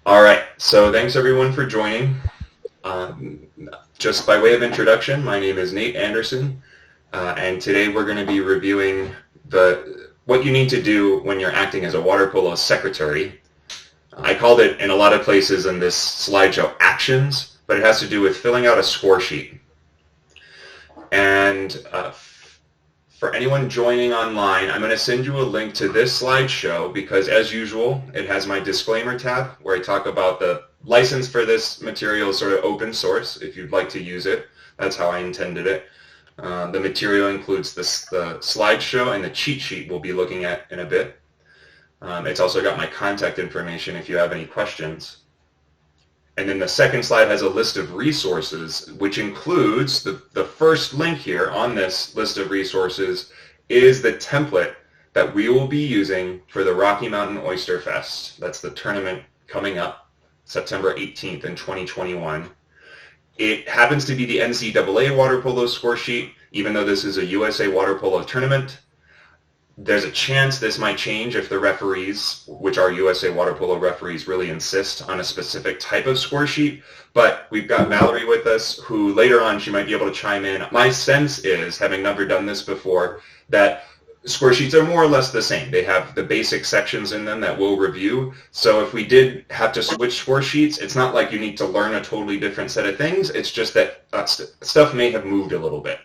All right, so thanks everyone for joining. Just by way of introduction, my name is Nate Anderson, and today we're going to be reviewing what you need to do when you're acting as a water polo secretary. I called it in a lot of places in this slideshow actions, but it has to do with filling out a score sheet. And for anyone joining online, I'm going to send you a link to this slideshow because, as usual, it has my disclaimer tab where I talk about the license for this material is sort of open source if you'd like to use it. That's how I intended it. The material includes the slideshow and the cheat sheet we'll be looking at in a bit. It's also got my contact information if you have any questions. And then the second slide has a list of resources, which includes the first link here on this list of resources is the template that we will be using for the Rocky Mountain Oyster Fest. That's the tournament coming up September 18th in 2021. It happens to be the NCAA water polo score sheet, even though this is a USA water polo tournament. There's a chance this might change if the referees, which are USA water polo referees, really insist on a specific type of score sheet. But we've got Valerie with us, who later on she might be able to chime in. My sense is, having never done this before, that score sheets are more or less the same. They have the basic sections in them that we'll review. So if we did have to switch score sheets, it's not like you need to learn a totally different set of things. It's just that stuff may have moved a little bit.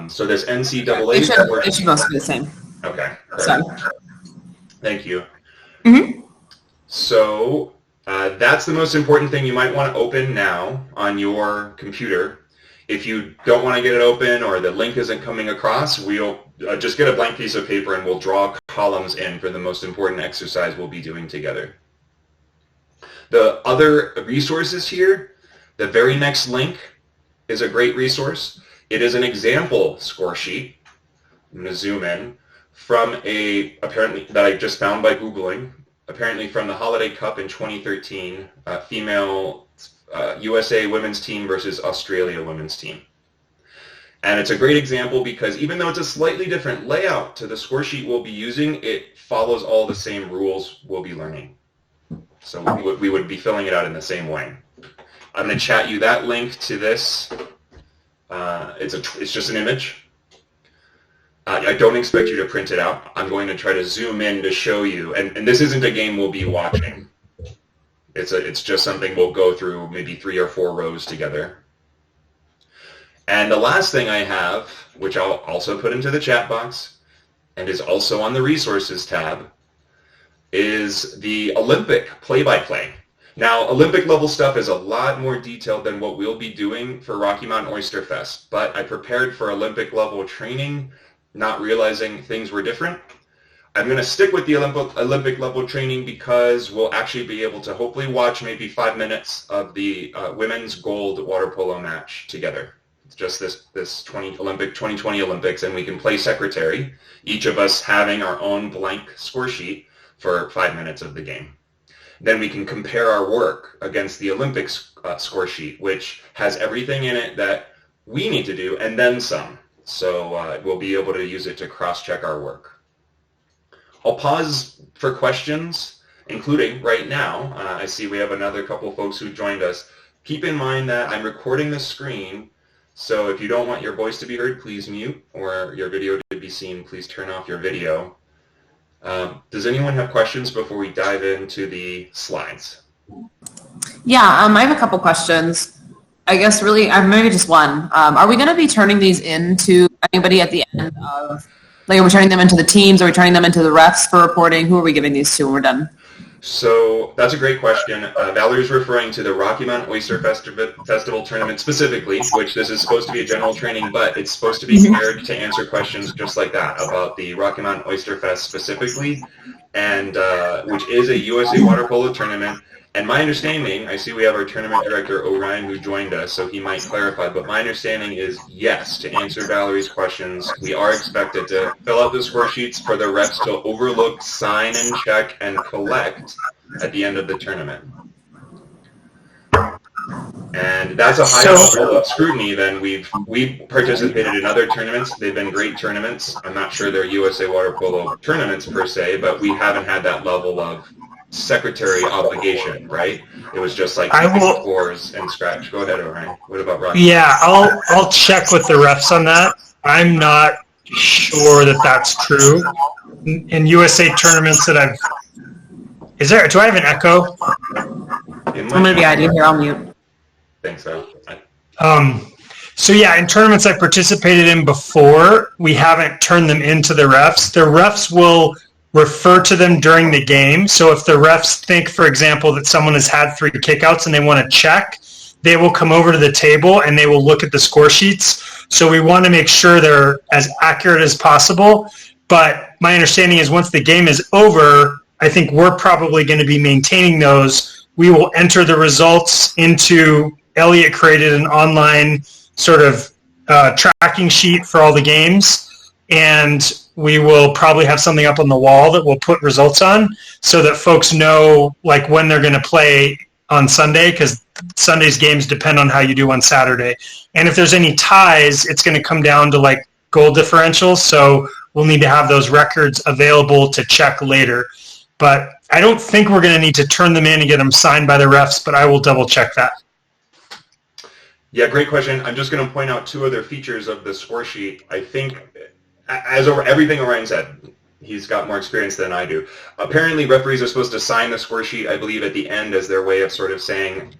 So this NCAA... It should mostly be the same. Okay. So. Thank you. Mm-hmm. So that's the most important thing you might want to open now on your computer. If you don't want to get it open or the link isn't coming across, we'll just get a blank piece of paper and we'll draw columns in for the most important exercise we'll be doing together. The other resources here, the very next link is a great resource. It is an example score sheet. I'm going to zoom in from apparently that I just found by Googling, apparently from the Holiday Cup in 2013, female USA women's team versus Australia women's team. And it's a great example because even though it's a slightly different layout to the score sheet we'll be using, it follows all the same rules we'll be learning. So we would be filling it out in the same way. I'm going to chat you that link to this. It's just an image. I don't expect you to print it out. I'm going to try to zoom in to show you. And this isn't a game we'll be watching. It's just something we'll go through maybe 3 or 4 rows together. And the last thing I have, which I'll also put into the chat box, and is also on the resources tab, is the Olympic play-by-play. Now, Olympic level stuff is a lot more detailed than what we'll be doing for Rocky Mountain Oyster Fest, but I prepared for Olympic level training, not realizing things were different. I'm going to stick with the Olympic level training because we'll actually be able to hopefully watch maybe 5 minutes of the women's gold water polo match together. It's just this 2020 Olympics, and we can play secretary, each of us having our own blank score sheet for 5 minutes of the game. Then we can compare our work against the Olympics score sheet, which has everything in it that we need to do and then some. So we'll be able to use it to cross-check our work. I'll pause for questions, including right now. I see we have another couple folks who joined us. Keep in mind that I'm recording the screen, so if you don't want your voice to be heard, please mute, or your video to be seen, please turn off your video. Does anyone have questions before we dive into the slides? Yeah, I have a couple questions. I guess really, maybe just one. Are we going to be turning these into anybody at the end of, like, are we turning them into the teams? Are we turning them into the refs for reporting? Who are we giving these to when we're done? So that's a great question. Valerie's referring to the Rocky Mountain Oyster Festival tournament specifically, which this is supposed to be a general training, but it's supposed to be geared to answer questions just like that about the Rocky Mountain Oyster Fest specifically, and which is a USA water polo tournament. And my understanding, I see we have our tournament director, Orion, who joined us, so he might clarify, but my understanding is yes, to answer Valerie's questions, we are expected to fill out the score sheets for the refs to overlook, sign and check, and collect at the end of the tournament. And that's a high level of scrutiny. Then we've participated in other tournaments. They've been great tournaments. I'm not sure they're USA water polo tournaments per se, but we haven't had that level of secretary obligation, right? It was just like keeping the scores and scratch. Go ahead, Orion. What about Rocky? Yeah, I'll check with the refs on that. I'm not sure that that's true. In USA tournaments that I've... do I have an echo? I'm going to be ID here. I'll mute. I think so. So yeah, in tournaments I participated in before, we haven't turned them into the refs. The refs will refer to them during the game. So if the refs think, for example, that someone has had 3 kickouts and they want to check, they will come over to the table and they will look at the score sheets. So we want to make sure they're as accurate as possible. But my understanding is once the game is over, I think we're probably going to be maintaining those. We will enter the results into... Elliot created an online sort of tracking sheet for all the games, and we will probably have something up on the wall that we'll put results on so that folks know like when they're going to play on Sunday, because Sunday's games depend on how you do on Saturday. And if there's any ties, it's going to come down to like goal differentials, so we'll need to have those records available to check later. But I don't think we're going to need to turn them in and get them signed by the refs, but I will double check that. Yeah, great question. I'm just going to point out 2 other features of the score sheet. I think, as over everything Orion said, he's got more experience than I do. Apparently, referees are supposed to sign the score sheet, I believe, at the end as their way of sort of saying,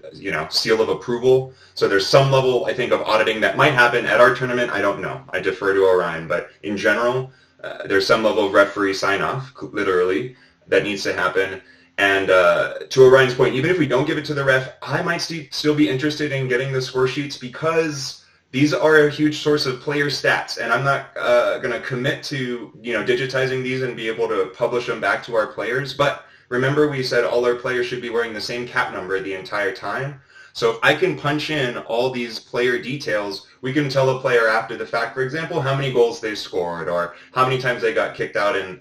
seal of approval. So there's some level, I think, of auditing that might happen at our tournament. I don't know. I defer to Orion. But in general, there's some level of referee sign-off, literally, that needs to happen. And to Orion's point, even if we don't give it to the ref, I might still be interested in getting the score sheets because these are a huge source of player stats. And I'm not going to commit to digitizing these and be able to publish them back to our players. But remember, we said all our players should be wearing the same cap number the entire time. So if I can punch in all these player details, we can tell a player after the fact, for example, how many goals they scored or how many times they got kicked out in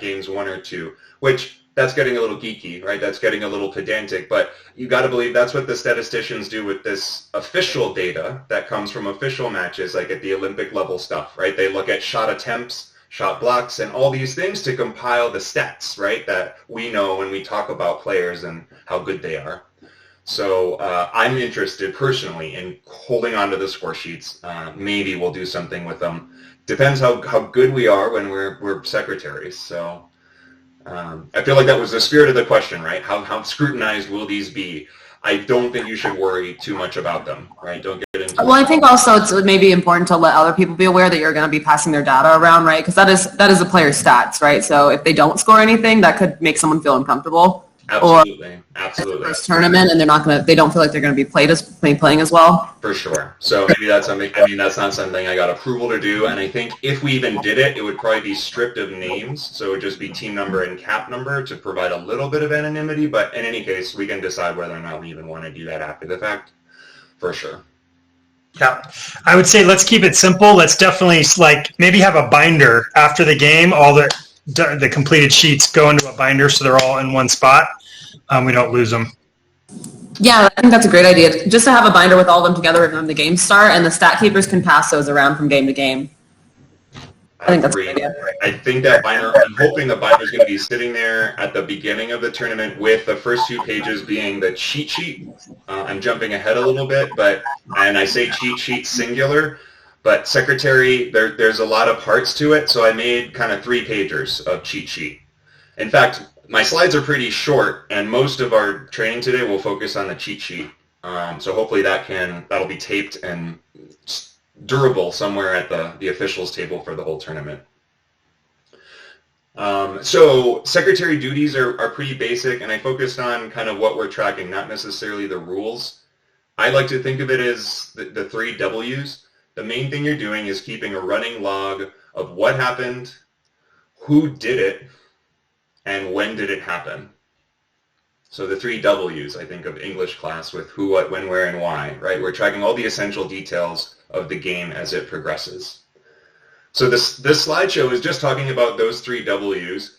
games 1 or 2, which... That's getting a little geeky, right? That's getting a little pedantic, but you got to believe that's what the statisticians do with this official data that comes from official matches, like at the Olympic level stuff, right? They look at shot attempts, shot blocks, and all these things to compile the stats, right? That we know when we talk about players and how good they are. So I'm interested personally in holding on to the score sheets. Maybe we'll do something with them. Depends how good we are when we're secretaries. So. I feel like that was the spirit of the question, right? How scrutinized will these be? I don't think you should worry too much about them, right? Don't get into. Well, I think also it's maybe important to let other people be aware that you're going to be passing their data around, right? Because that is a player's stats, right? So if they don't score anything, that could make someone feel uncomfortable. Absolutely. First tournament, and they don't feel like they're going to be playing as well. For sure. So maybe that's something. I mean, that's not something I got approval to do. And I think if we even did it, it would probably be stripped of names. So it would just be team number and cap number to provide a little bit of anonymity. But in any case, we can decide whether or not we even want to do that after the fact. For sure. Yeah, I would say let's keep it simple. Let's definitely maybe have a binder after the game. All the completed sheets go into a binder so they're all in one spot. We don't lose them. Yeah, I think that's a great idea. Just to have a binder with all of them together when the games start, and the stat keepers can pass those around from game to game. I think that's a great idea. I think that binder, I'm hoping the binder is going to be sitting there at the beginning of the tournament with the first 2 pages being the cheat sheet. I'm jumping ahead a little bit, and I say cheat sheet singular, but secretary, there's a lot of parts to it, so I made kind of 3 pagers of cheat sheet. In fact, my slides are pretty short, and most of our training today will focus on the cheat sheet. So hopefully that'll be taped and durable somewhere at the officials table for the whole tournament. So secretary duties are pretty basic, and I focused on kind of what we're tracking, not necessarily the rules. I like to think of it as the 3 W's. The main thing you're doing is keeping a running log of what happened, who did it, and when did it happen. So the 3 W's, I think, of English class with who, what, when, where, and why, right? We're tracking all the essential details of the game as it progresses. So this slideshow is just talking about those 3 W's.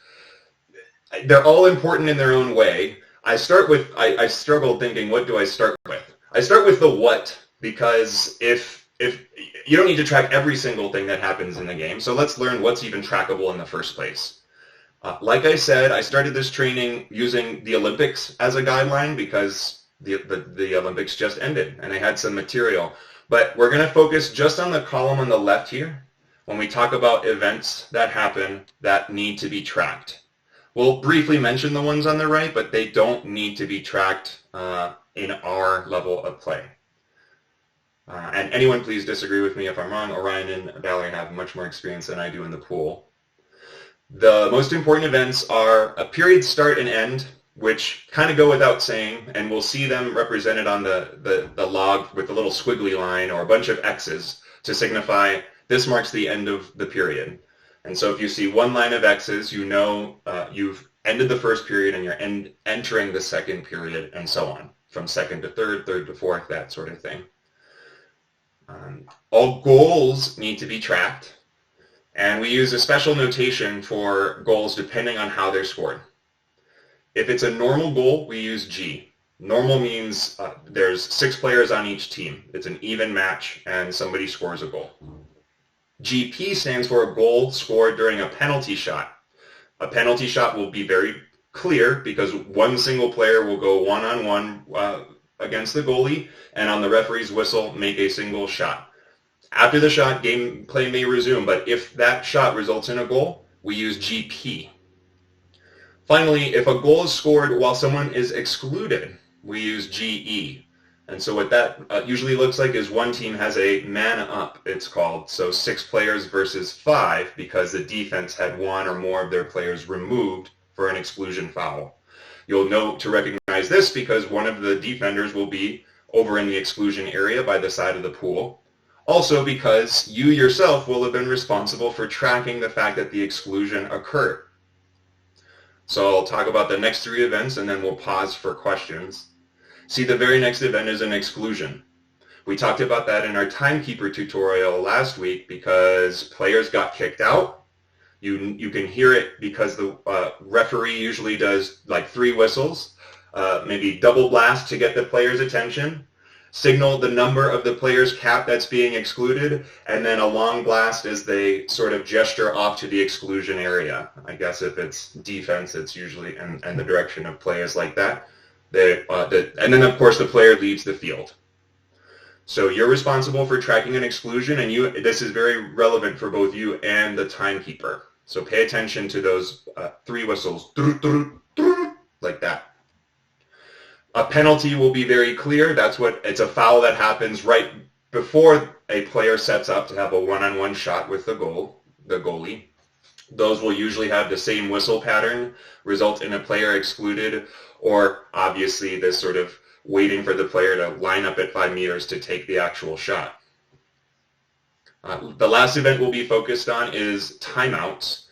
They're all important in their own way. I struggled thinking, what do I start with? I start with the what, because if you don't need to track every single thing that happens in the game, so let's learn what's even trackable in the first place. Like I said, I started this training using the Olympics as a guideline because the Olympics just ended and I had some material. But we're going to focus just on the column on the left here when we talk about events that happen that need to be tracked. We'll briefly mention the ones on the right, but they don't need to be tracked in our level of play. And anyone please disagree with me if I'm wrong. Orion and Valerie have much more experience than I do in the pool. The most important events are a period start and end, which kind of go without saying, and we'll see them represented on the log with a little squiggly line or a bunch of X's to signify this marks the end of the period. And so if you see one line of X's, you know you've ended the first period and you're entering the second period and so on, from second to third, third to fourth, that sort of thing. All goals need to be tracked. And we use a special notation for goals depending on how they're scored. If it's a normal goal, we use G. Normal means there's 6 players on each team. It's an even match and somebody scores a goal. GP stands for a goal scored during a penalty shot. A penalty shot will be very clear because one single player will go one-on-one against the goalie and on the referee's whistle make a single shot. After the shot, gameplay may resume, but if that shot results in a goal, we use GP. Finally, if a goal is scored while someone is excluded, we use GE. And so what that usually looks like is one team has a man up, it's called. So 6 players versus 5 because the defense had 1 or more of their players removed for an exclusion foul. You'll know to recognize this because one of the defenders will be over in the exclusion area by the side of the pool. Also because you yourself will have been responsible for tracking the fact that the exclusion occurred. So I'll talk about the next 3 events and then we'll pause for questions. See, the very next event is an exclusion. We talked about that in our timekeeper tutorial last week because players got kicked out. You can hear it because the referee usually does like 3 whistles, maybe double blast to get the player's attention, signal the number of the player's cap that's being excluded, and then a long blast as they sort of gesture off to the exclusion area. I guess if it's defense, it's usually in the direction of players like that. And then, of course, the player leaves the field. So you're responsible for tracking an exclusion, and this is very relevant for both you and the timekeeper. So pay attention to those 3 whistles, like that. A penalty will be very clear. It's a foul that happens right before a player sets up to have a one-on-one shot with the goalie. Those will usually have the same whistle pattern, result in a player excluded, or obviously this sort of waiting for the player to line up at 5 meters to take the actual shot. The last event we'll be focused on is timeouts,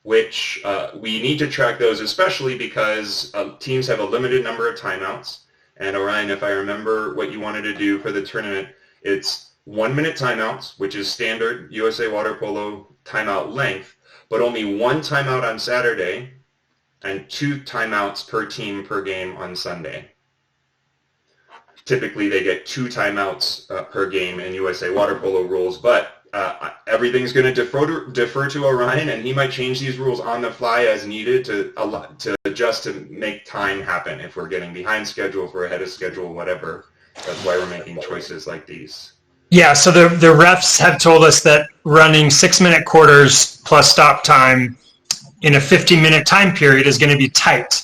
which we need to track those especially because teams have a limited number of timeouts. And Orion, if I remember what you wanted to do for the tournament, it's 1-minute timeouts, which is standard USA Water Polo timeout length, but only 1 timeout on Saturday and 2 timeouts per team per game on Sunday. Typically, they get 2 timeouts per game in USA Water Polo rules, but everything's going to defer to Orion, and he might change these rules on the fly as needed to adjust to make time happen if we're getting behind schedule, if we're ahead of schedule, whatever. That's why we're making choices like these. Yeah, so the refs have told us that running 6-minute quarters plus stop time in a 50-minute time period is going to be tight.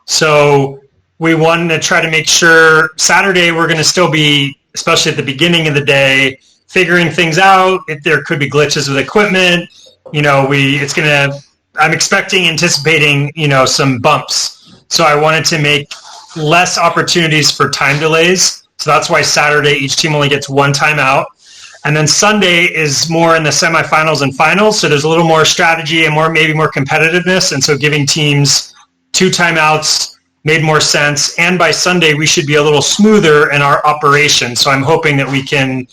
So we wanted to try to make sure Saturday we're going to still be, especially at the beginning of the day, figuring things out. If there could be glitches with equipment, I'm anticipating, some bumps. So I wanted to make less opportunities for time delays. So that's why Saturday each team only gets 1 timeout. And then Sunday is more in the semifinals and finals. So there's a little more strategy and maybe more competitiveness. And so giving teams 2 timeouts made more sense. And by Sunday, we should be a little smoother in our operation. So I'm hoping that we can,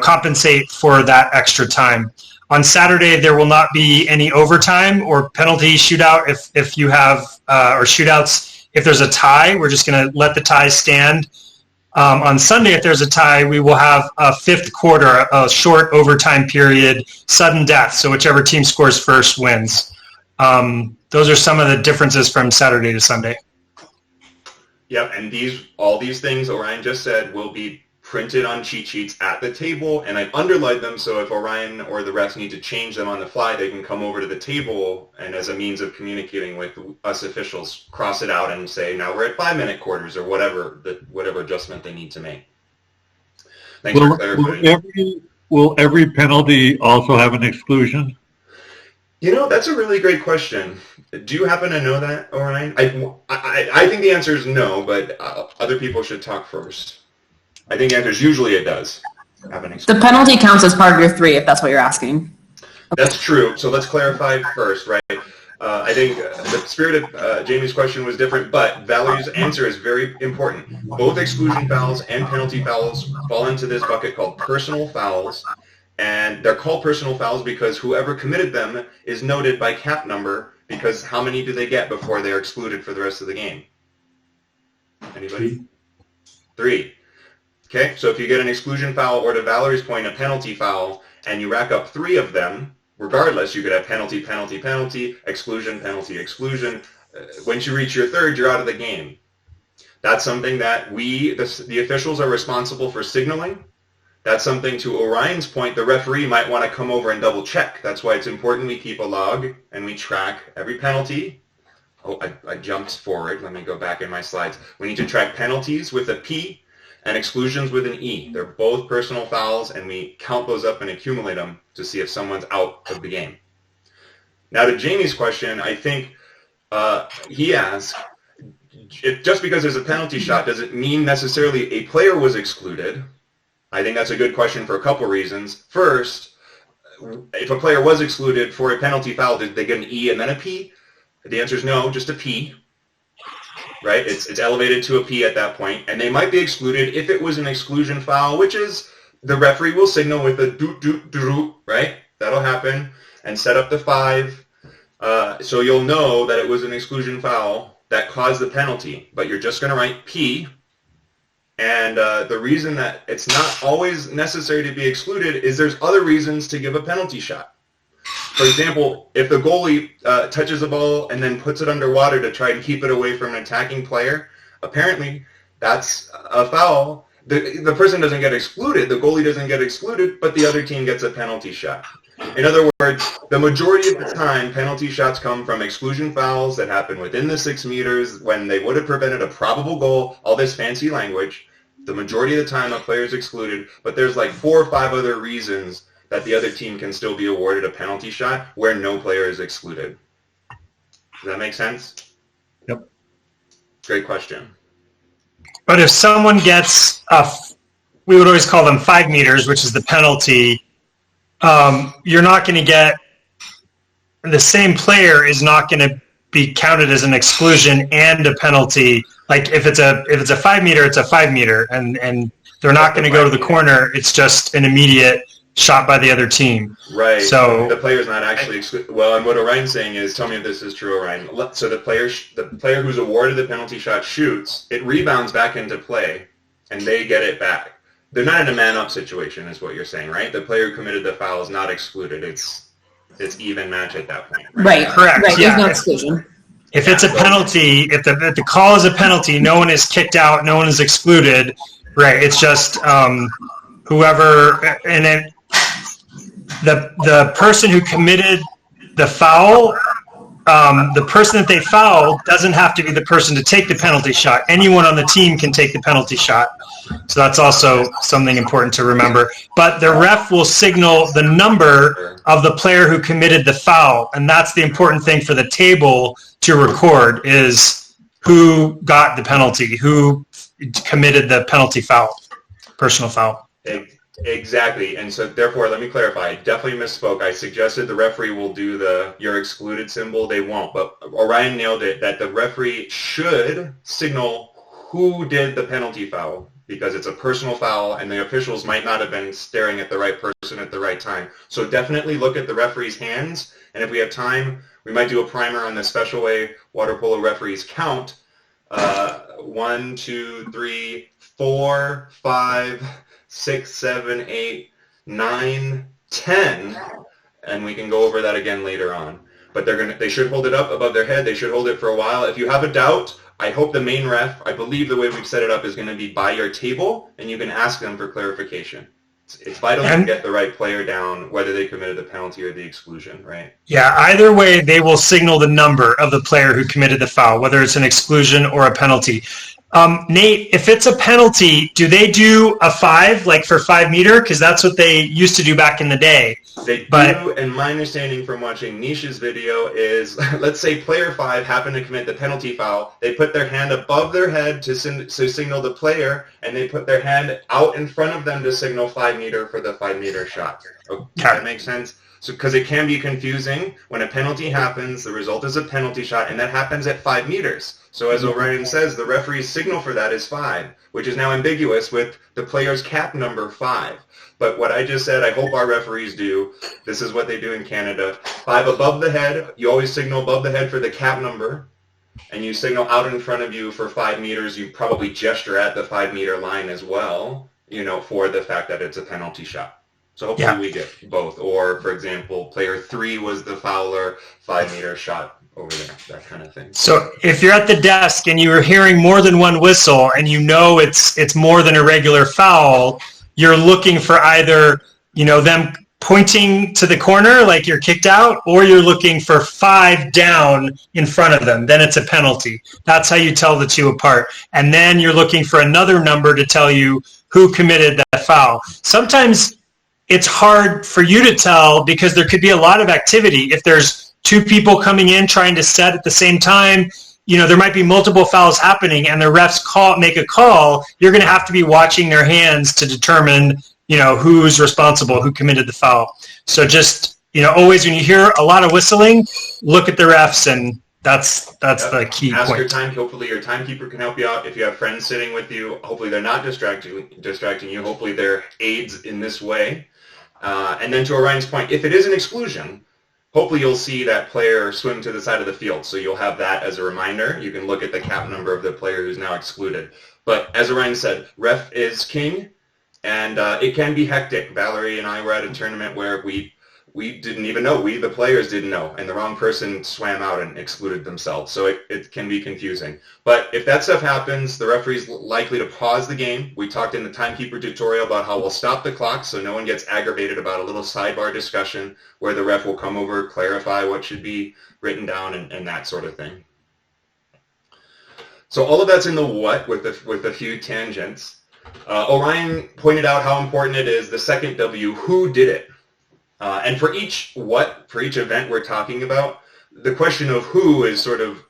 compensate for that extra time. On Saturday, there will not be any overtime or penalty shootout if you have, or shootouts. If there's a tie, we're just going to let the tie stand. On Sunday, if there's a tie, we will have a 5th quarter, a short overtime period, sudden death. So whichever team scores first wins. Those are some of the differences from Saturday to Sunday. Yep, and all these things Orion just said will be printed on cheat sheets at the table, and I've underlined them so if Orion or the refs need to change them on the fly, they can come over to the table and as a means of communicating with us officials, cross it out and say, now we're at 5-minute quarters or whatever adjustment they need to make. Thanks for clarifying. Will every penalty also have an exclusion? That's a really great question. Do you happen to know that, Orion? I think the answer is no, but other people should talk first. I think the answer is usually it does have an exclusion. The penalty counts as part of your 3, if that's what you're asking. That's true. So let's clarify first, right? I think the spirit of Jamie's question was different, but Valerie's answer is very important. Both exclusion fouls and penalty fouls fall into this bucket called personal fouls. And they're called personal fouls because whoever committed them is noted by cap number because how many do they get before they're excluded for the rest of the game? Anybody? 3. Okay, so if you get an exclusion foul or to Valerie's point, a penalty foul, and you rack up 3 of them, regardless, you could have penalty, penalty, penalty, exclusion, penalty, exclusion. Once you reach your 3rd, you're out of the game. That's something that the officials are responsible for signaling. That's something, to Orion's point, the referee might want to come over and double check. That's why it's important we keep a log and we track every penalty. Oh, I jumped forward. Let me go back in my slides. We need to track penalties with a P and exclusions with an E. They're both personal fouls, and we count those up and accumulate them to see if someone's out of the game. Now to Jamie's question, I think he asked, just because there's a penalty shot doesn't mean necessarily a player was excluded. I think that's a good question for a couple reasons. First, if a player was excluded for a penalty foul, did they get an E and then a P? The answer is no, just a P. Right? It's elevated to a P at that point, and they might be excluded if it was an exclusion foul, which is the referee will signal with a doot, doot, doot, right? That'll happen, and set up the 5. So you'll know that it was an exclusion foul that caused the penalty, but you're just going to write P. And the reason that it's not always necessary to be excluded is there's other reasons to give a penalty shot. For example, if the goalie touches a ball and then puts it underwater to try and keep it away from an attacking player, apparently that's a foul. The person doesn't get excluded, the goalie doesn't get excluded, but the other team gets a penalty shot. In other words, the majority of the time, penalty shots come from exclusion fouls that happen within the 6 meters when they would have prevented a probable goal, all this fancy language. The majority of the time, a player is excluded, but there's like 4 or 5 other reasons that the other team can still be awarded a penalty shot where no player is excluded. Does that make sense? Yep. Great question. But if someone gets, we would always call them 5 meters, which is the penalty, you're not going to get, the same player is not going to be counted as an exclusion and a penalty. Like if it's a 5 meter, it's a 5 meter, and they're not going to go to the corner. It's just an immediate shot by the other team. Right. So the player's not actually excluded. Well, and what Orion's saying is, tell me if this is true, Orion. So the player who's awarded the penalty shot shoots, it rebounds back into play, and they get it back. They're not in a man-up situation, is what you're saying, right? The player who committed the foul is not excluded. It's even match at that point. Right. Correct. Right. Yeah. There's no exclusion. If it's a penalty, if the call is a penalty, no one is kicked out, no one is excluded. Right. It's just whoever, and then the person who committed the foul, the person that they fouled doesn't have to be the person to take the penalty shot. Anyone on the team can take the penalty shot. So that's also something important to remember. But the ref will signal the number of the player who committed the foul, and that's the important thing for the table to record is who got the penalty, who committed the penalty foul, personal foul. Exactly, and so therefore, let me clarify. I definitely misspoke. I suggested the referee will do the "you're excluded" symbol. They won't, but Orion nailed it. That the referee should signal who did the penalty foul because it's a personal foul, and the officials might not have been staring at the right person at the right time. So definitely look at the referee's hands, and if we have time, we might do a primer on the special way water polo referees count. 1, 2, 3, 4, 5. 6, 7, 8, 9, 10, and we can go over that again later on. but they should hold it up above their head. They should hold it for a while. If you have a doubt, I hope the main ref, I believe the way we've set it up is going to be by your table, and you can ask them for clarification. It's vital to get the right player down, whether they committed the penalty or the exclusion, right? Yeah, either way, they will signal the number of the player who committed the foul, whether it's an exclusion or a penalty. Nate, if it's a penalty, do they do a 5, like for 5 meter? Because that's what they used to do back in the day. They do, and my understanding from watching Nish's video is, let's say player 5 happened to commit the penalty foul. They put their hand above their head to signal the player, and they put their hand out in front of them to signal 5 meter for the 5 meter shot. Okay, that makes sense? So, because it can be confusing. When a penalty happens, the result is a penalty shot, and that happens at 5 meters. So as Orion says, the referee's signal for that is 5, which is now ambiguous with the player's cap number 5. But what I just said, I hope our referees do. This is what they do in Canada. 5 above the head. You always signal above the head for the cap number, and you signal out in front of you for 5 meters. You probably gesture at the 5 meter line as well, for the fact that it's a penalty shot. So hopefully we get both. Or, for example, player 3 was the fouler, 5 meter shot over there, that kind of thing. So if you're at the desk and you're hearing more than one whistle and you know it's more than a regular foul, you're looking for either, them pointing to the corner like you're kicked out, or you're looking for 5 down in front of them. Then it's a penalty. That's how you tell the two apart. And then you're looking for another number to tell you who committed that foul. Sometimes it's hard for you to tell because there could be a lot of activity. If there's 2 people coming in trying to set at the same time, there might be multiple fouls happening and the refs make a call. You're going to have to be watching their hands to determine, who's responsible, who committed the foul. So just, always when you hear a lot of whistling, look at the refs, and that's the key Ask point. your time. Hopefully your timekeeper can help you out. If you have friends sitting with you, hopefully they're not distracting you. Hopefully they're aids in this way. And then to Orion's point, if it is an exclusion, hopefully you'll see that player swim to the side of the field. So you'll have that as a reminder. You can look at the cap number of the player who's now excluded. But as Orion said, ref is king, and it can be hectic. Valerie and I were at a tournament where we didn't even know. The players didn't know, and the wrong person swam out and excluded themselves. So it can be confusing. But if that stuff happens, the referee's likely to pause the game. We talked in the timekeeper tutorial about how we'll stop the clock so no one gets aggravated about a little sidebar discussion where the ref will come over, clarify what should be written down, and that sort of thing. So all of that's in the what with a few tangents. Orion pointed out how important it is, the second W, who did it? And for each event we're talking about, the question of who is sort of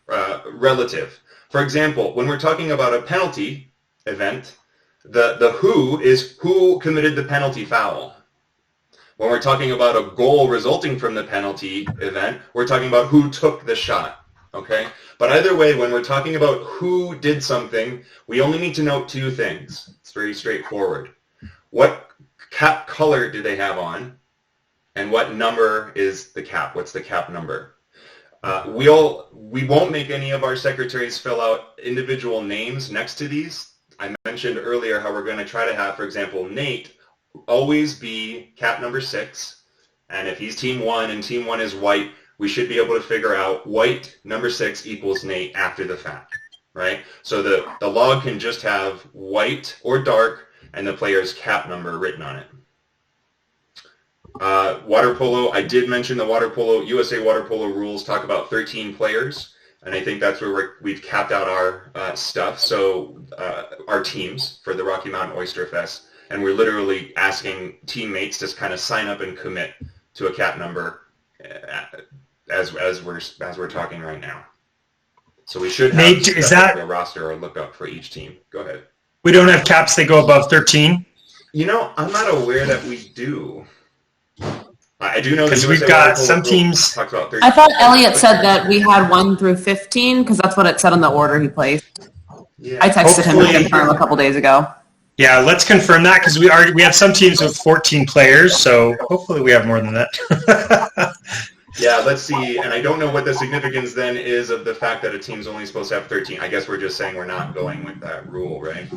relative. For example, when we're talking about a penalty event, the who is who committed the penalty foul. When we're talking about a goal resulting from the penalty event, we're talking about who took the shot. Okay? But either way, when we're talking about who did something, we only need to note 2 things. It's very straightforward. What cap color do they have on? And what number is the cap? What's the cap number? We won't make any of our secretaries fill out individual names next to these. I mentioned earlier how we're going to try to have, for example, Nate always be cap number 6. And if he's team 1 and team 1 is white, we should be able to figure out white number 6 equals Nate after the fact, right? So the log can just have white or dark and the player's cap number written on it. Water polo, I did mention the water polo, USA water polo rules talk about 13 players, and I think that's where we've capped out our stuff, so our teams for the Rocky Mountain Oyster Fest, and we're literally asking teammates to kind of sign up and commit to a cap number as we're talking right now. So we should have Nate, is that a roster or lookup for each team. Go ahead. We don't have caps that go above 13? I'm not aware that we do. I do know because we've got some teams. Talks about 13. I thought Elliot said that we had 1 through 15 because that's what it said on the order he placed. Yeah. I texted him to Hopefully- confirm a couple days ago. Yeah, let's confirm that because we have some teams with 14 players, so hopefully we have more than that. Yeah, let's see. And I don't know what the significance then is of the fact that a team's only supposed to have 13. I guess we're just saying we're not going with that rule, right?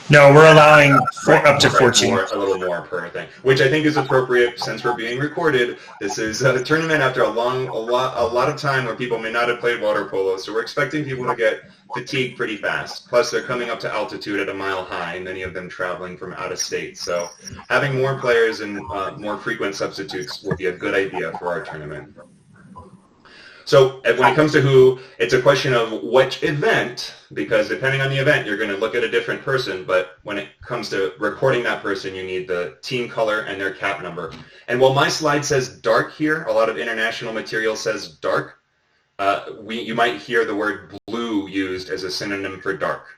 No, we're allowing up to 14. A little more per thing, which I think is appropriate since we're being recorded. This is a tournament after a lot of time where people may not have played water polo, so we're expecting people to get fatigued pretty fast. Plus, they're coming up to altitude at a mile high, many of them traveling from out of state. So having more players and more frequent substitutes will be a good idea for our tournament. So when it comes to who, it's a question of which event, because depending on the event, you're going to look at a different person. But when it comes to recording that person, you need the team color and their cap number. And while my slide says dark here, a lot of international material says dark. You might hear the word blue used as a synonym for dark.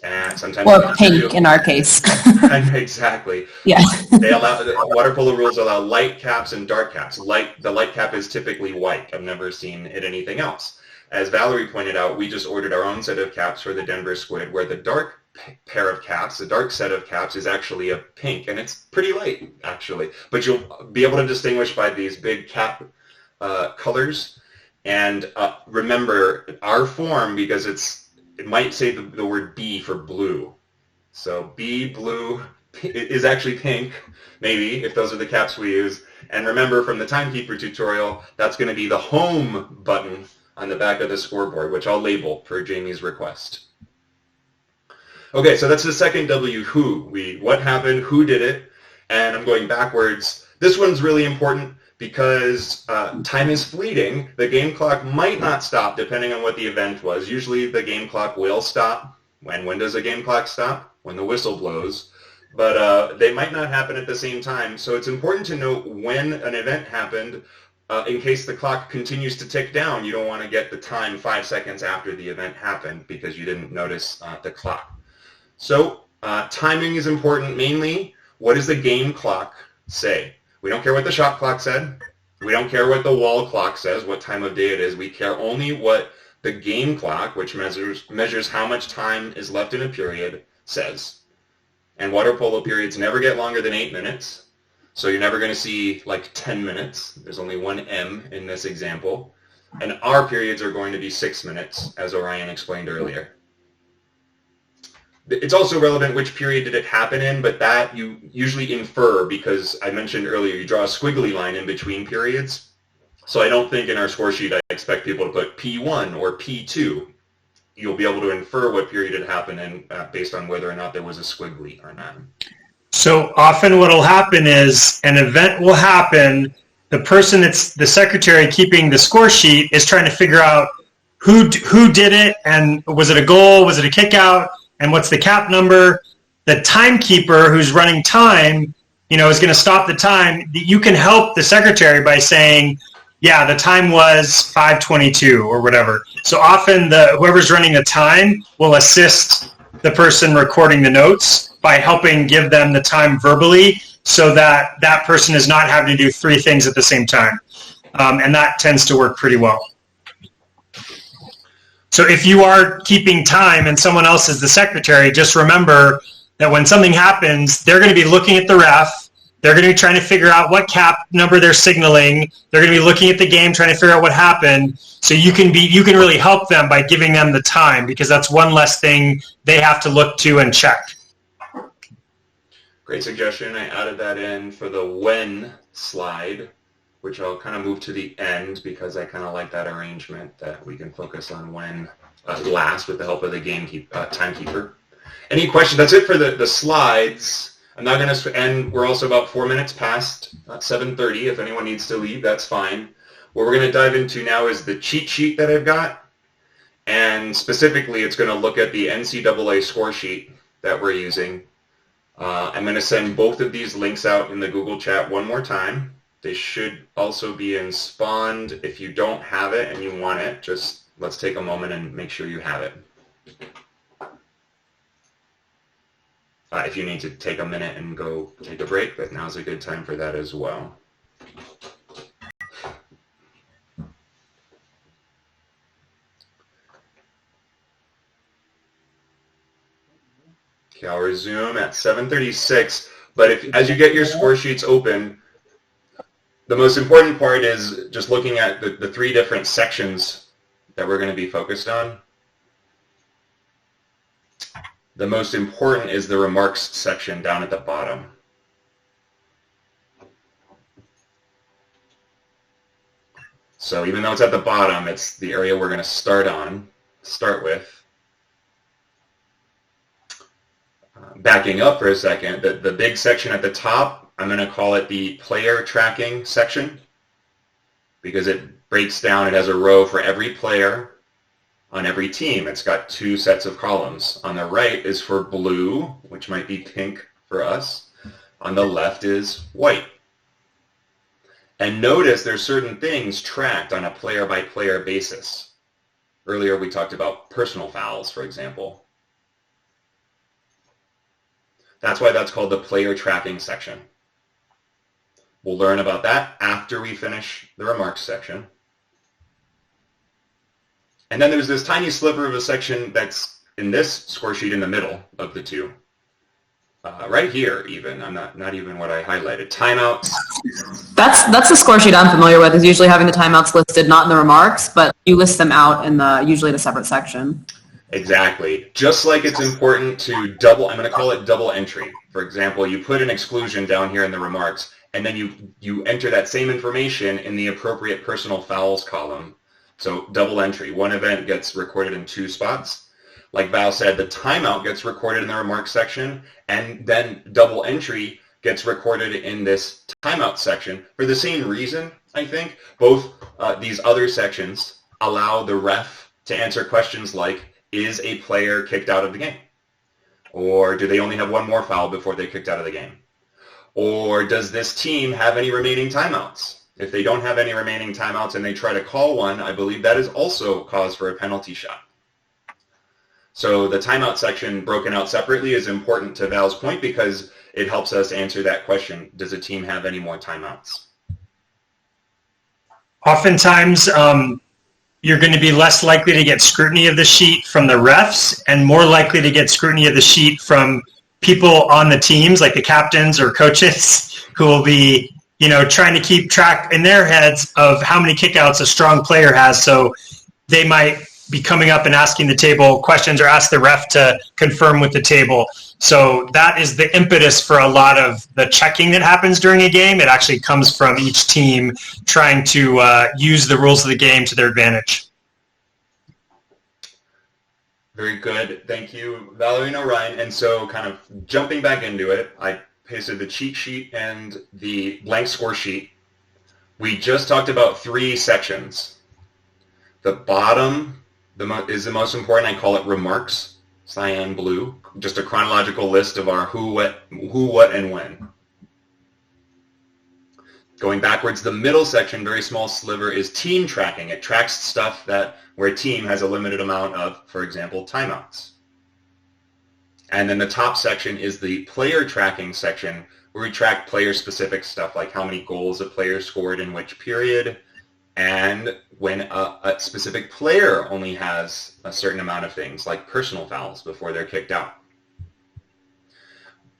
And sometimes or pink in our case. Exactly. Yeah. Water polo rules allow light caps and dark caps. The light cap is typically white. I've never seen it anything else. As Valerie pointed out, we just ordered our own set of caps for the Denver Squid, where the dark pair of caps, the dark set of caps, is actually a pink, and it's pretty light, actually. But you'll be able to distinguish by these big cap colors. And remember, our form, because it might say the word B for blue. So B, blue, is actually pink, maybe, if those are the caps we use. And remember from the Timekeeper tutorial, that's going to be the home button on the back of the scoreboard, which I'll label per Jamie's request. Okay, so that's the second W, who. What happened, who did it, and I'm going backwards. This one's really important because time is fleeting. The game clock might not stop depending on what the event was. Usually the game clock will stop. When does a game clock stop? When the whistle blows. But they might not happen at the same time. So it's important to note when an event happened in case the clock continues to tick down. You don't want to get the time 5 seconds after the event happened because you didn't notice the clock. So timing is important mainly. What does the game clock say? We don't care what the shot clock said. We don't care what the wall clock says, what time of day it is. We care only what the game clock, which measures how much time is left in a period, says. And water polo periods never get longer than 8 minutes. So you're never going to see like 10 minutes. There's only one M in this example. And our periods are going to be 6 minutes, as Orion explained earlier. It's also relevant which period did it happen in, but that you usually infer because I mentioned earlier you draw a squiggly line in between periods. So I don't think in our score sheet I expect people to put P1 or P2. You'll be able to infer what period it happened in based on whether or not there was a squiggly or not. So often what will happen is an event will happen. The person that's the secretary keeping the score sheet is trying to figure out who did it, and was it a goal, was it a kick out, and what's the cap number. The timekeeper who's running time, is going to stop the time. You can help the secretary by saying, yeah, the time was 5:22 or whatever. So often whoever's running the time will assist the person recording the notes by helping give them the time verbally so that that person is not having to do 3 things at the same time. And that tends to work pretty well. So if you are keeping time and someone else is the secretary, just remember that when something happens, they're going to be looking at the ref. They're going to be trying to figure out what cap number they're signaling. They're going to be looking at the game, trying to figure out what happened. So you can really help them by giving them the time, because that's one less thing they have to look to and check. Great suggestion. I added that in for the when slide, which I'll kind of move to the end because I kind of like that arrangement that we can focus on when last with the help of the timekeeper. Any questions? That's it for the slides. I'm not going to end. We're also about 4 minutes past 7:30. If anyone needs to leave, that's fine. What we're going to dive into now is the cheat sheet that I've got. And specifically, it's going to look at the NCAA score sheet that we're using. I'm going to send both of these links out in the Google chat one more time. They should also be in Spawned. If you don't have it and you want it, just let's take a moment and make sure you have it. If you need to take a minute and go take a break, but now's a good time for that as well. Okay, I'll resume at 7:36, but as you get your score sheets open, the most important part is just looking at the 3 different sections that we're going to be focused on. The most important is the remarks section down at the bottom. So even though it's at the bottom, it's the area we're going to start with. Backing up for a second, the big section at the top, I'm going to call it the player tracking section because it breaks down, it has a row for every player on every team. It's got 2 sets of columns. On the right is for blue, which might be pink for us. On the left is white. And notice there's certain things tracked on a player-by-player basis. Earlier we talked about personal fouls, for example. That's why that's called the player tracking section. We'll learn about that after we finish the remarks section. And then there's this tiny sliver of a section that's in this score sheet in the middle of the two. Right here, even. I'm not even what I highlighted. Timeouts. That's the score sheet I'm familiar with, is usually having the timeouts listed, not in the remarks, but you list them out in usually in a separate section. Exactly. Just like it's important to I'm going to call it double entry. For example, you put an exclusion down here in the remarks, and then you enter that same information in the appropriate personal fouls column. So double entry. One event gets recorded in 2 spots. Like Val said, the timeout gets recorded in the remarks section, and then double entry gets recorded in this timeout section for the same reason, I think. Both these other sections allow the ref to answer questions like, is a player kicked out of the game? Or do they only have one more foul before they're kicked out of the game? Or does this team have any remaining timeouts? If they don't have any remaining timeouts and they try to call one, I believe that is also cause for a penalty shot. So the timeout section broken out separately is important to Val's point because it helps us answer that question, does a team have any more timeouts? Oftentimes, you're going to be less likely to get scrutiny of the sheet from the refs and more likely to get scrutiny of the sheet from people on the teams, like the captains or coaches, who will be, trying to keep track in their heads of how many kickouts a strong player has. So they might be coming up and asking the table questions or ask the ref to confirm with the table. So that is the impetus for a lot of the checking that happens during a game. It actually comes from each team trying to use the rules of the game to their advantage. Very good. Thank you, Valerie and Orion. And so kind of jumping back into it, I pasted the cheat sheet and the blank score sheet. We just talked about 3 sections. The bottom is the most important. I call it remarks, cyan blue, just a chronological list of our who, what, and when. Going backwards, the middle section, very small sliver, is team tracking. It tracks stuff where a team has a limited amount of, for example, timeouts. And then the top section is the player tracking section, where we track player-specific stuff, like how many goals a player scored in which period, and when a specific player only has a certain amount of things, like personal fouls, before they're kicked out.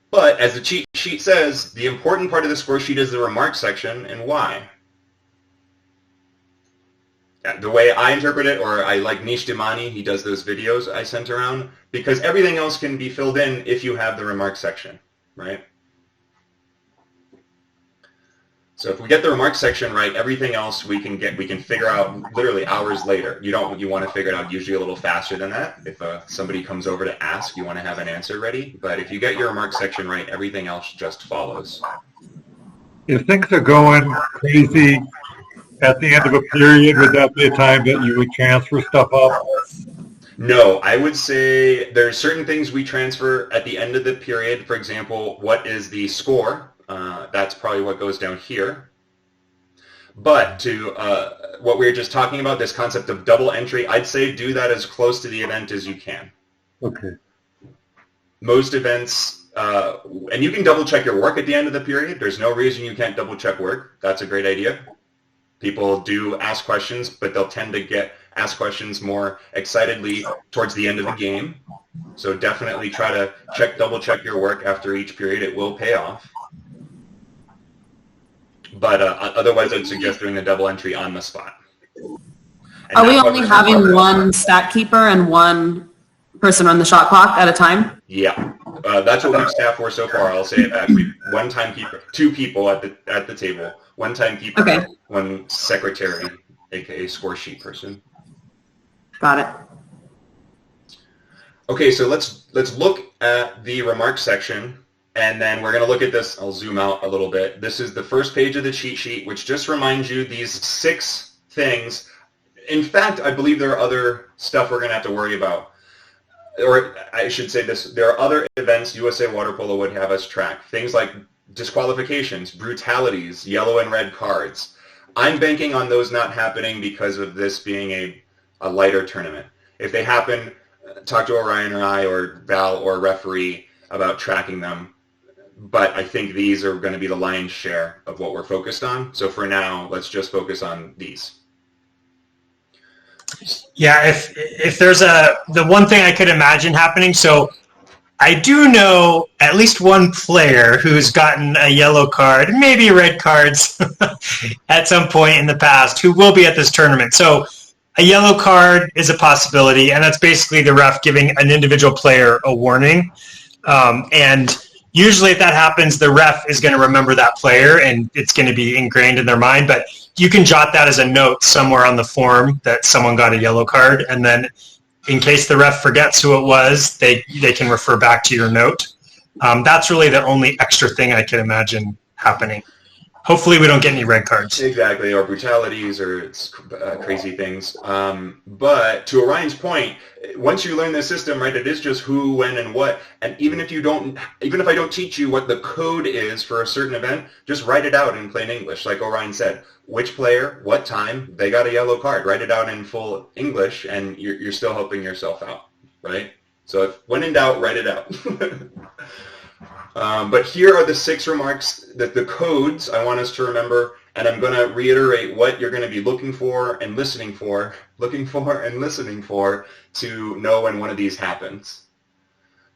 But as the cheat sheet says, the important part of the score sheet is the remarks section, and why? The way I interpret it, or I like Nish Damani, he does those videos I sent around, because everything else can be filled in if you have the remarks section, right? So if we get the remarks section right, everything else we can figure out literally hours later. You want to figure it out usually a little faster than that. If somebody comes over to ask, you want to have an answer ready. But if you get your remarks section right, everything else just follows. If things are going crazy at the end of a period, would that be a time that you would transfer stuff up? No, I would say there's certain things we transfer at the end of the period. For example, what is the score? That's probably what goes down here. But to what we were just talking about, this concept of double entry, I'd say do that as close to the event as you can. Okay. Most events, and you can double check your work at the end of the period. There's no reason you can't double check work. That's a great idea. People do ask questions, but they'll tend to ask questions more excitedly towards the end of the game. So definitely try to double check your work after each period. It will pay off. But otherwise, I'd suggest doing the double entry on the spot. Are we only having one stat keeper and one person run the shot clock at a time? Yeah, that's what we've staffed for so far. I'll say it back. One timekeeper, 2 people at the table. One timekeeper, Okay. one secretary, aka score sheet person. Got it. Okay, so let's look at the remarks section, and then we're going to look at this. I'll zoom out a little bit. This is the first page of the cheat sheet, which just reminds you these 6 things. In fact, I believe there are other stuff we're going to have to worry about. Or I should say this, there are other events USA Water Polo would have us track. Things like disqualifications, brutalities, yellow and red cards. I'm banking on those not happening because of this being a lighter tournament. If they happen, talk to Orion or I or Val or referee about tracking them. But I think these are going to be the lion's share of what we're focused on. So for now, let's just focus on these. Yeah, if there's the one thing I could imagine happening, so I do know at least one player who's gotten a yellow card, maybe red cards at some point in the past, who will be at this tournament. So a yellow card is a possibility, and that's basically the ref giving an individual player a warning. And usually if that happens, the ref is going to remember that player, and it's going to be ingrained in their mind. But you can jot that as a note somewhere on the form that someone got a yellow card, and then in case the ref forgets who it was, they can refer back to your note. That's really the only extra thing I can imagine happening. Hopefully we don't get any red cards. Exactly, or brutalities or crazy things. But to Orion's point, once you learn the system, right, it is just who, when, and what. And even if I don't teach you what the code is for a certain event, just write it out in plain English. Like Orion said, which player, what time, they got a yellow card. Write it out in full English, and you're still helping yourself out, right? So when in doubt, write it out. But here are the 6 remarks, that the codes I want us to remember, and I'm going to reiterate what you're going to be looking for and listening for to know when one of these happens.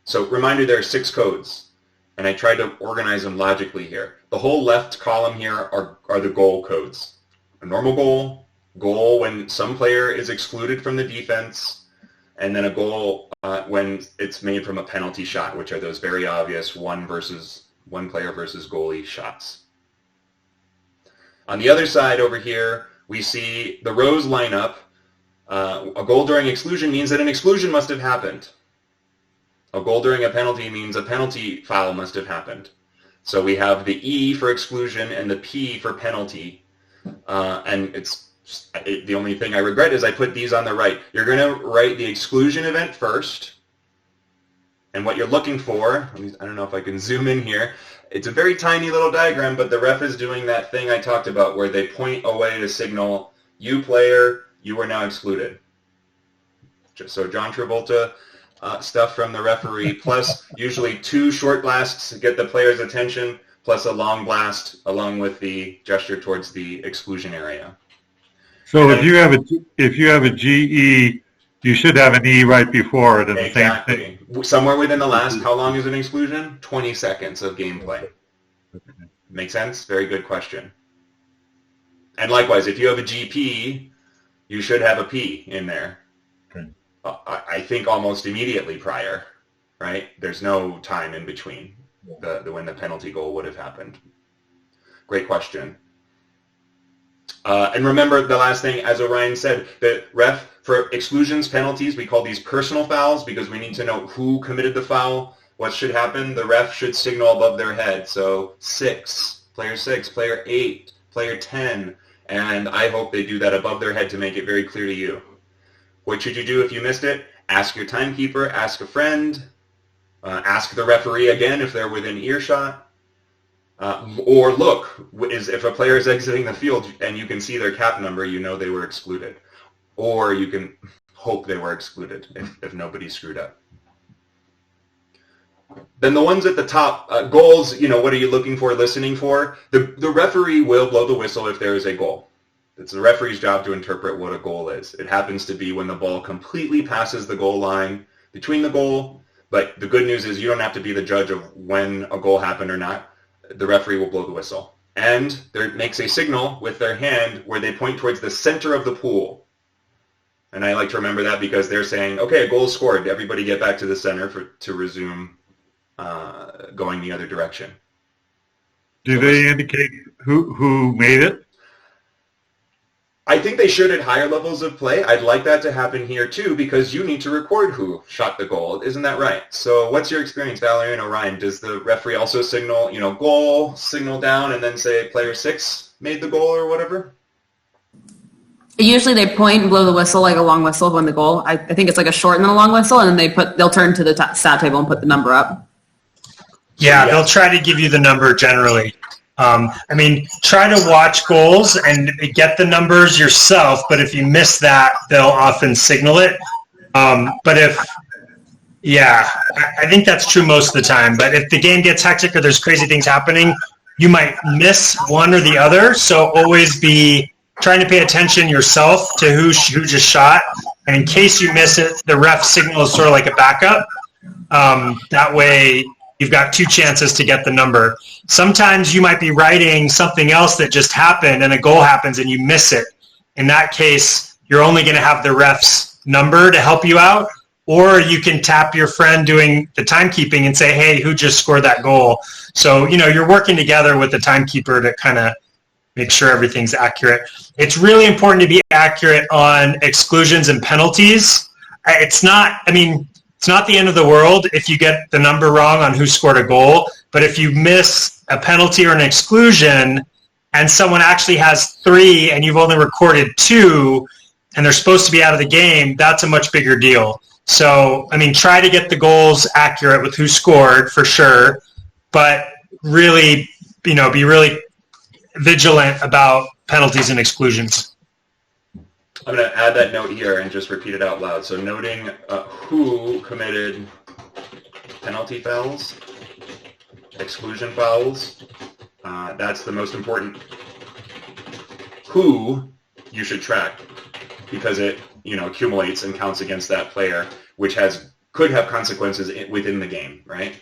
So reminder, there are 6 codes, and I tried to organize them logically here. The whole left column here are the goal codes. A normal goal when some player is excluded from the defense, and then a goal when it's made from a penalty shot, which are those very obvious one player versus goalie shots. On the other side over here, we see the rows line up. A goal during exclusion means that an exclusion must have happened. A goal during a penalty means a penalty foul must have happened. So we have the E for exclusion and the P for penalty. And the only thing I regret is I put these on the right. You're going to write the exclusion event first. And what you're looking for, I don't know if I can zoom in here. It's a very tiny little diagram, but the ref is doing that thing I talked about where they point away to signal, you player, you are now excluded. So John Travolta stuff from the referee, plus usually 2 short blasts to get the player's attention, plus a long blast along with the gesture towards the exclusion area. So if you have a GE, you should have an E right before it. And Exactly. the same thing. Somewhere within the last, how long is an exclusion? 20 seconds of gameplay. Make sense? Very good question. And likewise, if you have a GP, you should have a P in there. Okay. I think almost immediately prior, right? There's no time in between when the penalty goal would have happened. Great question. And remember the last thing, as Orion said, the ref, for exclusions, penalties, we call these personal fouls because we need to know who committed the foul. What should happen? The ref should signal above their head. So 6, player 6, player 8, player 10. And I hope they do that above their head to make it very clear to you. What should you do if you missed it? Ask your timekeeper, ask a friend, ask the referee again if they're within earshot. Or look, if a player is exiting the field and you can see their cap number, you know they were excluded. Or you can hope they were excluded if nobody screwed up. Then the ones at the top, goals, what are you looking for, listening for? The referee will blow the whistle if there is a goal. It's the referee's job to interpret what a goal is. It happens to be when the ball completely passes the goal line between the goal, but the good news is you don't have to be the judge of when a goal happened or not. The referee will blow the whistle. And there makes a signal with their hand where they point towards the center of the pool. And I like to remember that because they're saying, okay, a goal is scored. Everybody get back to the center to resume going the other direction. Do they indicate who made it? I think they should at higher levels of play. I'd like that to happen here too, because you need to record who shot the goal. Isn't that right? So what's your experience, Valerie and Orion? Does the referee also signal, goal, signal down, and then say player 6 made the goal or whatever? Usually they point and blow the whistle, like a long whistle when the goal. I think it's like a short and then a long whistle, and then they'll turn to the stat table and put the number up. Yeah, they'll try to give you the number generally. Try to watch goals and get the numbers yourself, but if you miss that, they'll often signal it. I think that's true most of the time. But if the game gets hectic or there's crazy things happening, you might miss one or the other. So always be trying to pay attention yourself to who just shot. And in case you miss it, the ref signal is sort of like a backup. That way you've got 2 chances to get the number. Sometimes you might be writing something else that just happened and a goal happens and you miss it. In that case, you're only going to have the ref's number to help you out, or you can tap your friend doing the timekeeping and say, hey, who just scored that goal? So, you're working together with the timekeeper to kind of make sure everything's accurate. It's really important to be accurate on exclusions and penalties. It's not the end of the world if you get the number wrong on who scored a goal, but if you miss a penalty or an exclusion and someone actually has 3 and you've only recorded 2 and they're supposed to be out of the game, that's a much bigger deal. So, try to get the goals accurate with who scored for sure, but really, be really vigilant about penalties and exclusions. I'm going to add that note here and just repeat it out loud. So noting who committed penalty fouls, exclusion fouls, that's the most important. Who you should track because it accumulates and counts against that player, which could have consequences within the game, right?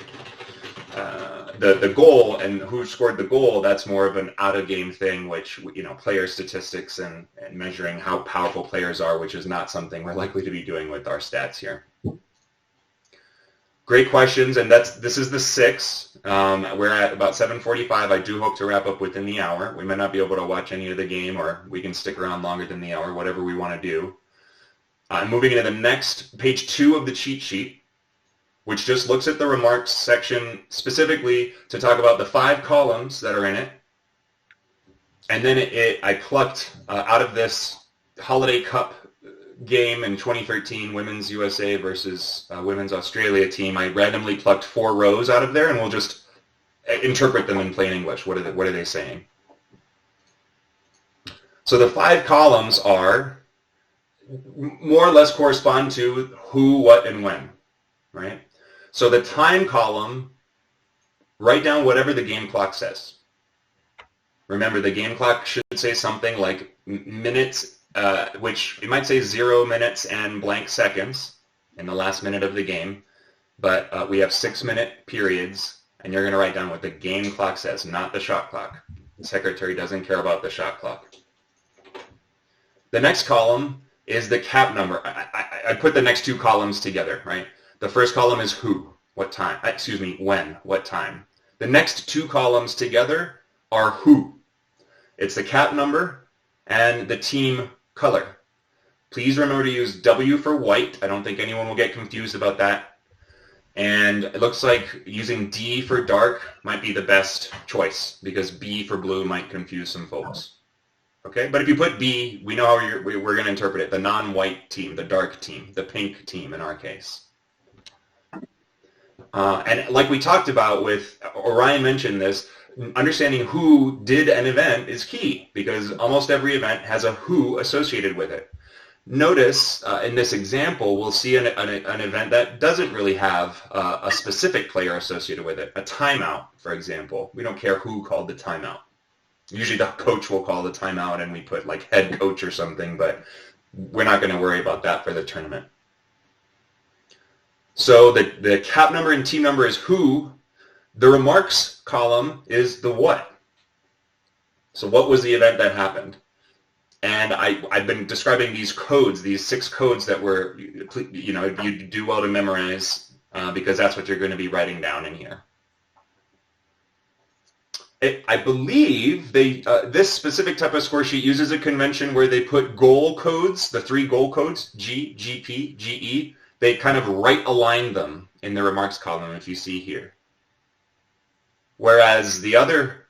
The goal and who scored the goal, that's more of an out-of-game thing, which, player statistics and measuring how powerful players are, which is not something we're likely to be doing with our stats here. Great questions, and this is the 6. We're at about 7:45. I do hope to wrap up within the hour. We might not be able to watch any of the game, or we can stick around longer than the hour, whatever we want to do. I'm moving into the next, page 2 of the cheat sheet, which just looks at the remarks section specifically to talk about the 5 columns that are in it. And then I plucked out of this Holiday Cup game in 2013, Women's USA versus Women's Australia team, I randomly plucked 4 rows out of there, and we'll just interpret them in plain English. What are they saying? So the 5 columns are more or less correspond to who, what, and when, right? So the time column, write down whatever the game clock says. Remember, the game clock should say something like minutes, which it might say 0 minutes and blank seconds in the last minute of the game, but we have 6-minute periods, and you're going to write down what the game clock says, not the shot clock. The secretary doesn't care about the shot clock. The next column is the cap number. I put the next 2 columns together, right? The first column is who, what time, when, what time. The next 2 columns together are who. It's the cap number and the team color. Please remember to use W for white. I don't think anyone will get confused about that. And it looks like using D for dark might be the best choice because B for blue might confuse some folks. Okay, but if you put B, we know how we're going to interpret it. The non-white team, the dark team, the pink team in our case. And like we talked about with, Orion mentioned this, understanding who did an event is key because almost every event has a who associated with it. Notice in this example, we'll see an event that doesn't really have a specific player associated with it. A timeout, for example. We don't care who called the timeout. Usually the coach will call the timeout and we put like head coach or something, but we're not going to worry about that for the tournament. So the cap number and team number is who. The remarks column is the what. So what was the event that happened? And I've been describing these codes, these 6 codes that were, you know, you do well to memorize because that's what you're going to be writing down in here. I believe this specific type of score sheet uses a convention where they put goal codes, the 3 goal codes, G, GP, GE. They kind of right align them in the remarks column, if you see here. Whereas the other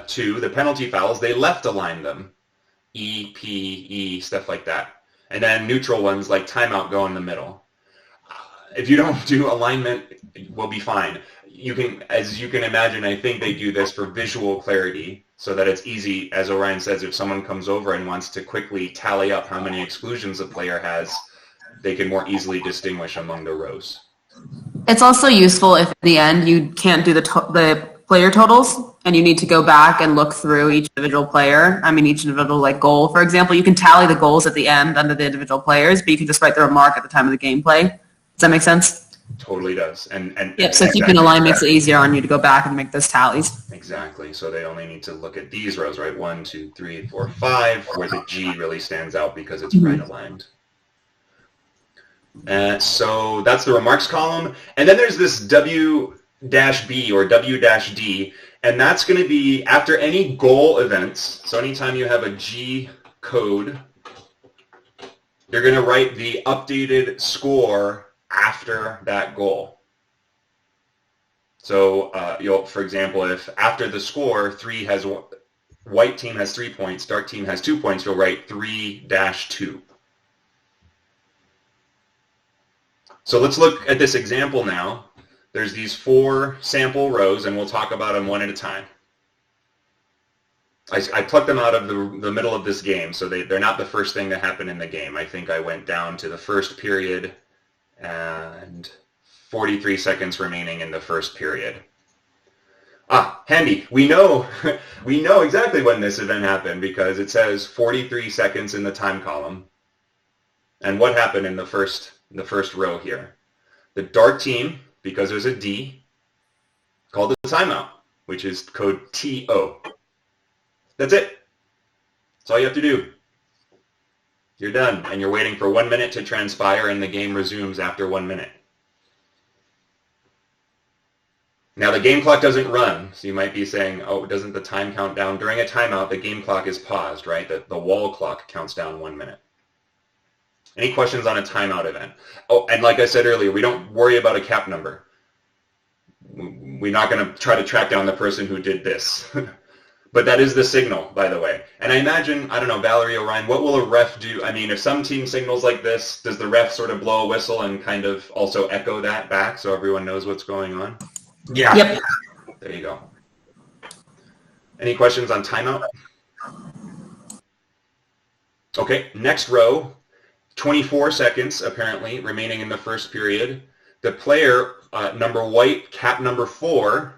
2, the penalty fouls, they left align them. E, P, E, stuff like that. And then neutral ones like timeout go in the middle. If you don't do alignment, we'll be fine. You can, as you can imagine, I think they do this for visual clarity so that it's easy, as Orion says, if someone comes over and wants to quickly tally up how many exclusions a player has, they can more easily distinguish among the rows. It's also useful if at the end you can't do the player totals and you need to go back and look through each individual player. I mean, each individual like goal. For example, you can tally the goals at the end under the individual players, but you can just write the remark at the time of the gameplay. Does that make sense? Totally does. And yep, so keeping a line makes it easier on you to go back and make those tallies. Exactly. So they only need to look at these rows, right? 1, 2, 3, 4, 5, where the G really stands out because it's right aligned. So that's the remarks column. And then there's this W-B or W-D, and that's going to be after any goal events. So anytime you have a G code, you're going to write the updated score after that goal. So you'll, for example, if after the score, white team has 3 points, dark team has 2 points, you'll write 3-2. So let's look at this example now. There's these 4 sample rows, and we'll talk about them one at a time. I plucked them out of the middle of this game, so they're not the first thing that happened in the game. I think I went down to the first period and 43 seconds remaining in the first period. Handy. We know exactly when this event happened because it says 43 seconds in the time column. And what happened in the first row here? The dark team, because there's a D, called the timeout, which is code TO. That's it. That's all you have to do. You're done, and you're waiting for 1 minute to transpire, and the game resumes after 1 minute. Now, the game clock doesn't run, so you might be saying, oh, doesn't the time count down? During a timeout, the game clock is paused, right? The wall clock counts down 1 minute. Any questions on a timeout event? Oh, and like I said earlier, we don't worry about a cap number. We're not going to try to track down the person who did this. But that is the signal, by the way. And I imagine, I don't know, Valerie, Orion, what will a ref do? I mean, if some team signals like this, does the ref sort of blow a whistle and kind of also echo that back so everyone knows what's going on? Yeah. Yep. There you go. Any questions on timeout? Okay, next row, 24 seconds, apparently, remaining in the first period. The player, number white, cap number 4,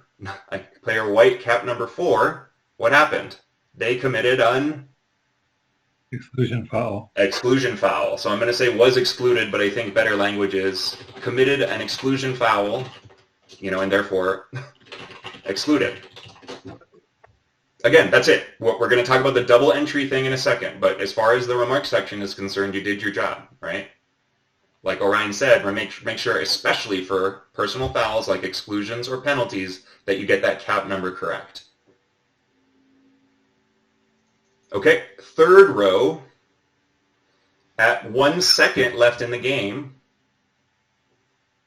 player white, cap number 4, what happened? They committed an exclusion foul. Exclusion foul. So I'm going to say was excluded, but I think better language is committed an exclusion foul, and therefore excluded. Again, that's it. We're going to talk about the double entry thing in a second, but as far as the remarks section is concerned, you did your job, right? Like Orion said, make sure, especially for personal fouls like exclusions or penalties, that you get that cap number correct. Okay, third row, at 1 second left in the game,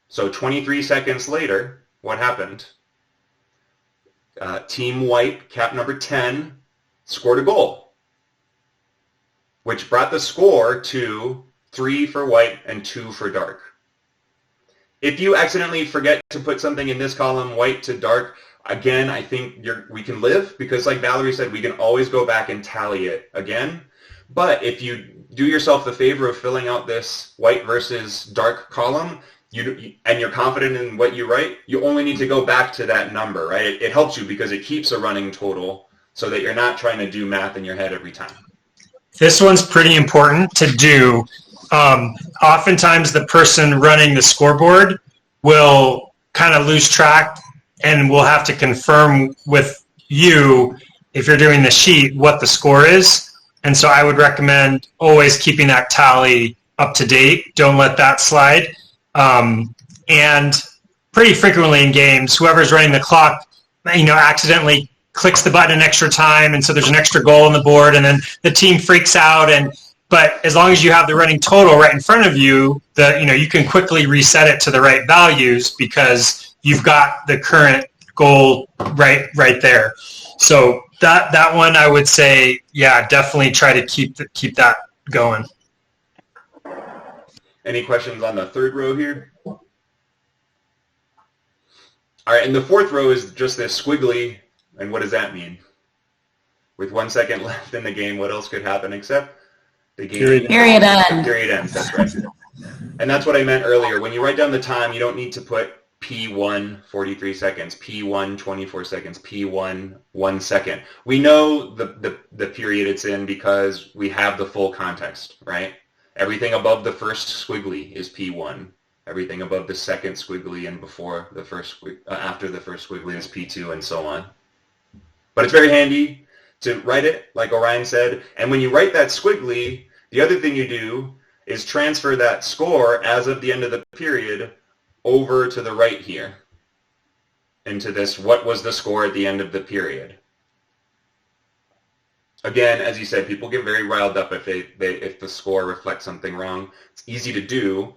so 23 seconds later, what happened? Team White, cap number 10, scored a goal, which brought the score to 3 for White and 2 for Dark. If you accidentally forget to put something in this column, White to Dark, again, I think we can live because like Valerie said, we can always go back and tally it again. But if you do yourself the favor of filling out this White versus Dark column, and you're confident in what you write, you only need to go back to that number, right? It helps you because it keeps a running total so that you're not trying to do math in your head every time. This one's pretty important to do. Oftentimes the person running the scoreboard will kind of lose track and will have to confirm with you, if you're doing the sheet, what the score is. And so I would recommend always keeping that tally up to date. Don't let that slide. And pretty frequently in games, whoever's running the clock, accidentally clicks the button in extra time, and so there's an extra goal on the board, and then the team freaks out. But as long as you have the running total right in front of you, you can quickly reset it to the right values because you've got the current goal right there. So that one, I would say, yeah, definitely try to keep that going. Any questions on the third row here? All right, and the fourth row is just this squiggly, and what does that mean? With 1 second left in the game, what else could happen except the game? Period end. Period ends, that's right. And that's what I meant earlier. When you write down the time, you don't need to put P1, 43 seconds, P1, 24 seconds, P1, 1 second. We know the period it's in because we have the full context, right? Everything above the first squiggly is P1. Everything above the second squiggly and before the first after the first squiggly is P2, and so on. But it's very handy to write it, like Orion said. And when you write that squiggly, the other thing you do is transfer that score as of the end of the period over to the right here into this, what was the score at the end of the period. Again, as you said, people get very riled up if the score reflects something wrong. It's easy to do,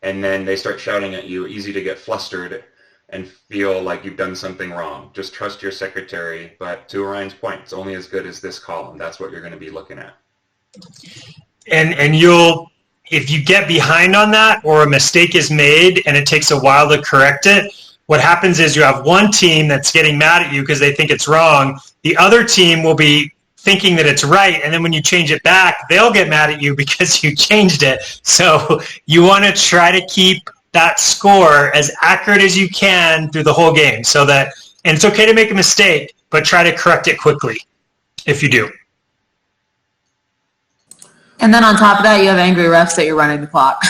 and then they start shouting at you, easy to get flustered and feel like you've done something wrong. Just trust your secretary, but to Orion's point, it's only as good as this column. That's what you're going to be looking at. And if you get behind on that or a mistake is made and it takes a while to correct it, what happens is you have one team that's getting mad at you because they think it's wrong. The other team will be thinking that it's right, and then when you change it back, they'll get mad at you because you changed it. So you want to try to keep that score as accurate as you can through the whole game, and it's okay to make a mistake, but try to correct it quickly if you do. And then on top of that, you have angry refs that you're running the clock.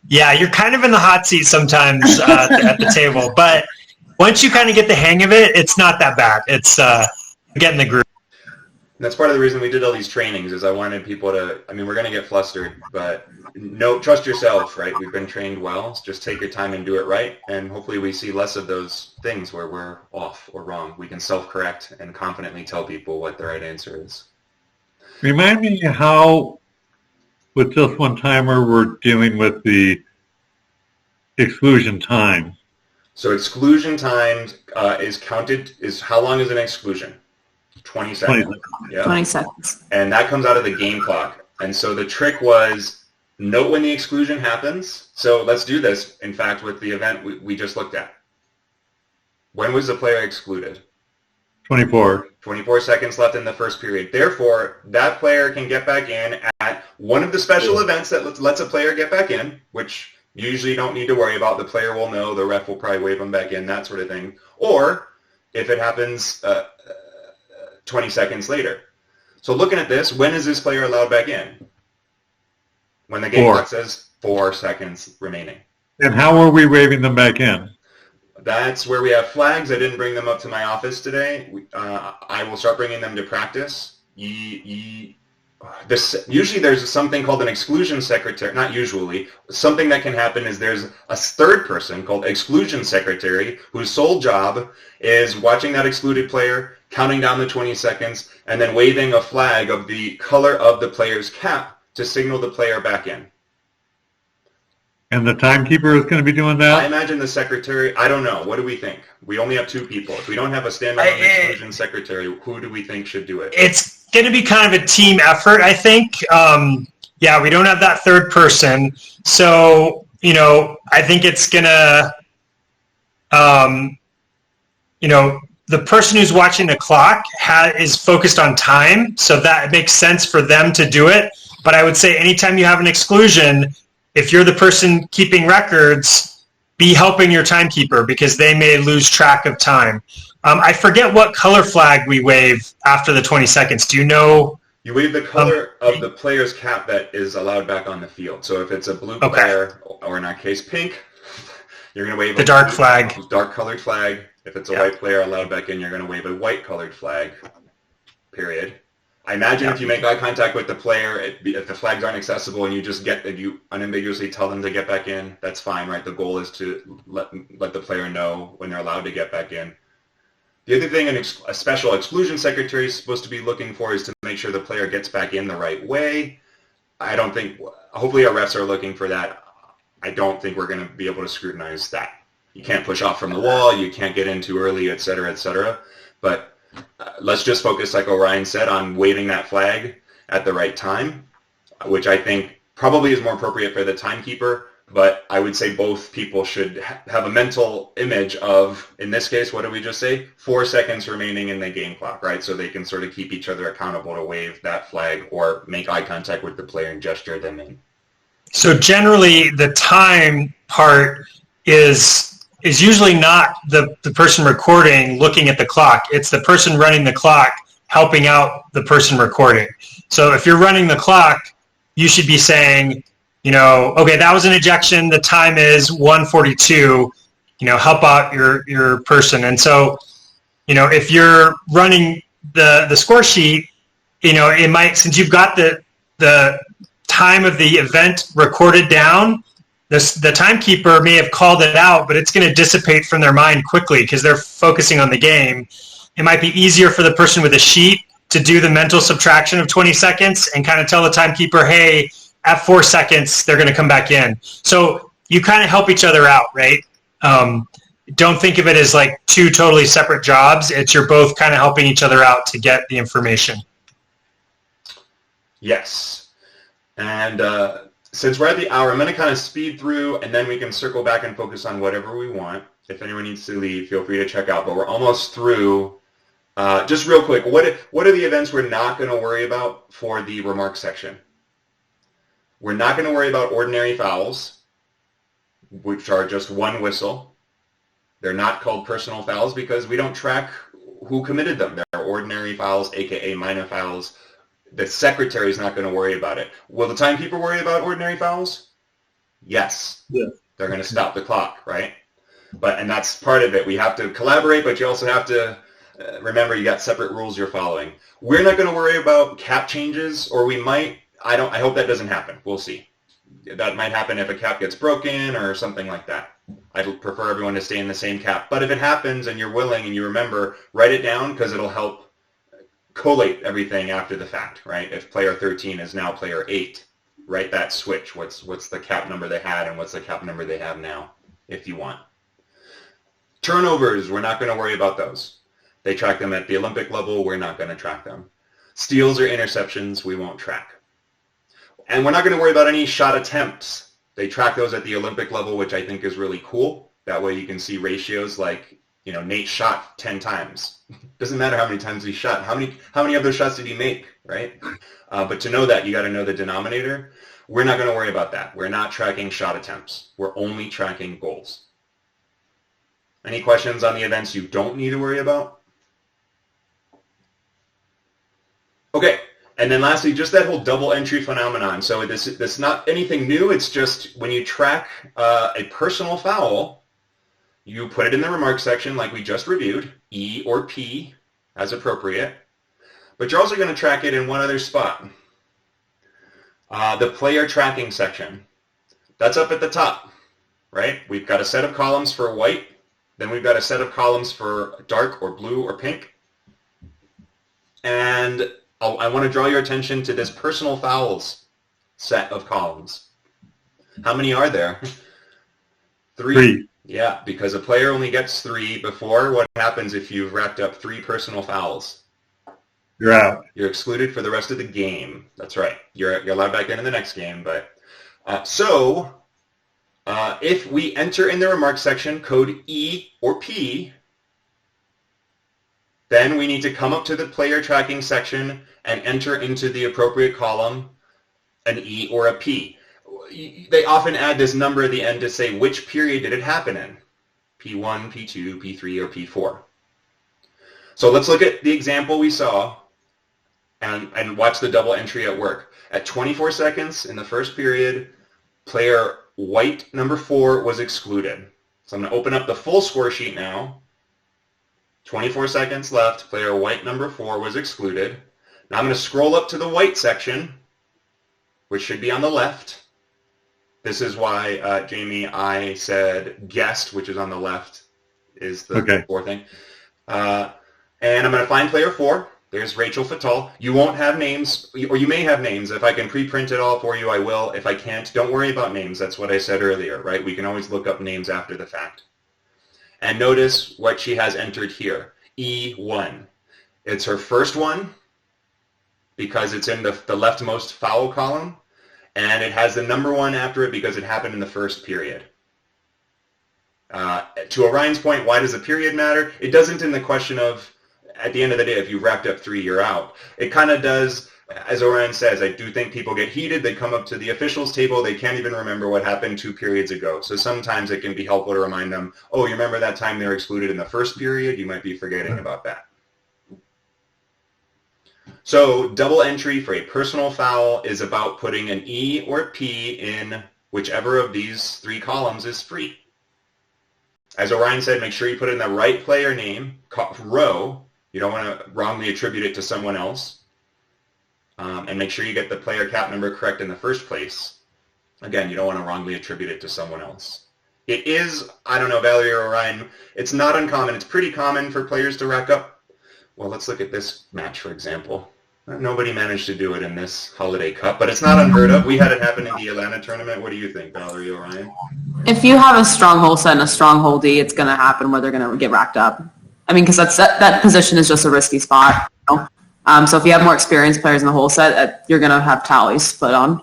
Yeah, you're kind of in the hot seat sometimes at the table, but once you kind of get the hang of it, it's not that bad. It's getting the groove. And that's part of the reason we did all these trainings is I wanted people to, we're going to get flustered, but trust yourself, right? We've been trained well. So just take your time and do it right, and hopefully we see less of those things where we're off or wrong. We can self-correct and confidently tell people what the right answer is. Remind me how, with just one timer, we're dealing with the exclusion time. So exclusion time is counted, is how long is an exclusion? 20 seconds. 20 Yeah. 20 seconds. And that comes out of the game clock. And so the trick was note when the exclusion happens. So let's do this, in fact, with the event we just looked at. When was the player excluded? 24. 24 seconds left in the first period. Therefore, that player can get back in at one of the special events that lets a player get back in, which you usually don't need to worry about. The player will know. The ref will probably wave them back in, that sort of thing. Or if it happens 20 seconds later. So looking at this, when is this player allowed back in? When the game clock says 4 seconds remaining. And how are we waving them back in? That's where we have flags. I didn't bring them up to my office today. I will start bringing them to practice. Usually there's something called an exclusion secretary. Not usually. Something that can happen is there's a third person called exclusion secretary whose sole job is watching that excluded player, counting down the 20 seconds, and then waving a flag of the color of the player's cap to signal the player back in. And the timekeeper is going to be doing that? I imagine the secretary, I don't know. What do we think? We only have 2 people. If we don't have a standalone exclusion secretary, who do we think should do it? It's going to be kind of a team effort, I think. We don't have that third person. So, I think it's going to, the person who's watching the clock is focused on time. So that it makes sense for them to do it. But I would say anytime you have an exclusion, if you're the person keeping records, be helping your timekeeper because they may lose track of time. I forget what color flag we wave after the 20 seconds. Do you know? You wave the color of the player's cap that is allowed back on the field. So if it's a blue player, or in our case pink, you're going to wave the dark flag. Dark colored flag. If it's a white player allowed back in, you're going to wave a white colored flag. period. I imagine if you make eye contact with the player, if the flags aren't accessible and you unambiguously tell them to get back in, that's fine, right? The goal is to let the player know when they're allowed to get back in. The other thing a special exclusion secretary is supposed to be looking for is to make sure the player gets back in the right way. Hopefully our refs are looking for that. I don't think we're going to be able to scrutinize that. You can't push off from the wall, you can't get in too early, et cetera, et cetera. But let's just focus, like Orion said, on waving that flag at the right time, which I think probably is more appropriate for the timekeeper. But I would say both people should have a mental image of, in this case, what did we just say? 4 seconds remaining in the game clock, right? So they can sort of keep each other accountable to wave that flag or make eye contact with the player and gesture them in. So generally, the time part is usually not the person recording looking at the clock. It's the person running the clock helping out the person recording. So if you're running the clock, you should be saying, okay, that was an ejection. The time is 1:42. Help out your person. And so, if you're running the score sheet, it might, since you've got the time of the event recorded down, the timekeeper may have called it out, but it's going to dissipate from their mind quickly because they're focusing on the game. It might be easier for the person with a sheet to do the mental subtraction of 20 seconds and kind of tell the timekeeper, hey, at 4 seconds, they're going to come back in. So you kind of help each other out, right? Don't think of it as like two totally separate jobs. It's you're both kind of helping each other out to get the information. Yes. And since we're at the hour, I'm going to kind of speed through, and then we can circle back and focus on whatever we want. If anyone needs to leave, feel free to check out. But we're almost through. Just real quick, what are the events we're not going to worry about for the remarks section? We're not going to worry about ordinary fouls, which are just one whistle. They're not called personal fouls because we don't track who committed them. They're ordinary fouls, aka minor fouls. The secretary is not going to worry about it. Will the timekeeper worry about ordinary fouls? Yes. Yeah. They're going to stop the clock, right? And that's part of it. We have to collaborate, but you also have to remember you got separate rules you're following. We're not going to worry about cap changes, or we might. I hope that doesn't happen. We'll see. That might happen if a cap gets broken or something like that. I'd prefer everyone to stay in the same cap. But if it happens and you're willing and you remember, write it down because it'll help collate everything after the fact, right? If player 13 is now player 8, write that switch. What's the cap number they had and what's the cap number they have now, if you want. Turnovers, we're not going to worry about those. They track them at the Olympic level. We're not going to track them. Steals or interceptions, we won't track. And we're not going to worry about any shot attempts. They track those at the Olympic level, which I think is really cool. That way you can see ratios like, Nate shot 10 times. Doesn't matter how many times he shot. How many other shots did he make, right? But to know that, you got to know the denominator. We're not going to worry about that. We're not tracking shot attempts. We're only tracking goals. Any questions on the events you don't need to worry about? Okay. And then lastly, just that whole double entry phenomenon. So this is not anything new. It's just when you track a personal foul, you put it in the remarks section like we just reviewed, E or P as appropriate. But you're also going to track it in one other spot. The player tracking section. That's up at the top, right? We've got a set of columns for white. Then we've got a set of columns for dark or blue or pink. And I want to draw your attention to this personal fouls set of columns. How many are there? 3. Yeah, because a player only gets 3 before. What happens if you've racked up 3 personal fouls? You're out. You're excluded for the rest of the game. That's right. You're allowed back in the next game. But if we enter in the remarks section code E or P, then we need to come up to the player tracking section and enter into the appropriate column an E or a P. They often add this number at the end to say which period did it happen in, P1, P2, P3, or P4. So let's look at the example we saw and watch the double entry at work. At 24 seconds in the first period, player white number 4 was excluded. So I'm going to open up the full score sheet now. 24 seconds left. Player white number 4 was excluded. Now I'm going to scroll up to the white section, which should be on the left. This is why, Jamie, I said guest, which is on the left, is the 4 thing. And I'm going to find player 4. There's Rachel Fatal. You won't have names, or you may have names. If I can pre-print it all for you, I will. If I can't, don't worry about names. That's what I said earlier, right? We can always look up names after the fact. And notice what she has entered here, E1. It's her first one because it's in the leftmost foul column, and it has the number 1 after it because it happened in the first period. To Orion's point, why does the period matter? It doesn't in the question of, at the end of the day, if you've racked up 3, you're out. It kind of does, as Orion says, I do think people get heated. They come up to the officials table. They can't even remember what happened 2 periods ago. So sometimes it can be helpful to remind them, oh, you remember that time they were excluded in the first period? You might be forgetting about that. So double entry for a personal foul is about putting an E or P in whichever of these 3 columns is free. As Orion said, make sure you put in the right player name, row. You don't want to wrongly attribute it to someone else. And make sure you get the player cap number correct in the first place. Again, you don't want to wrongly attribute it to someone else. It is, I don't know, Valerie or Orion, it's not uncommon. It's pretty common for players to rack up. Well, let's look at this match, for example. Nobody managed to do it in this Holiday Cup, but it's not unheard of. We had it happen in the Atlanta tournament. What do you think, Valerie or Orion? If you have a stronghold set and a stronghold D, it's going to happen where they're going to get racked up. I mean, because that position is just a risky spot. You know? So if you have more experienced players in the whole set, you're going to have tallies put on.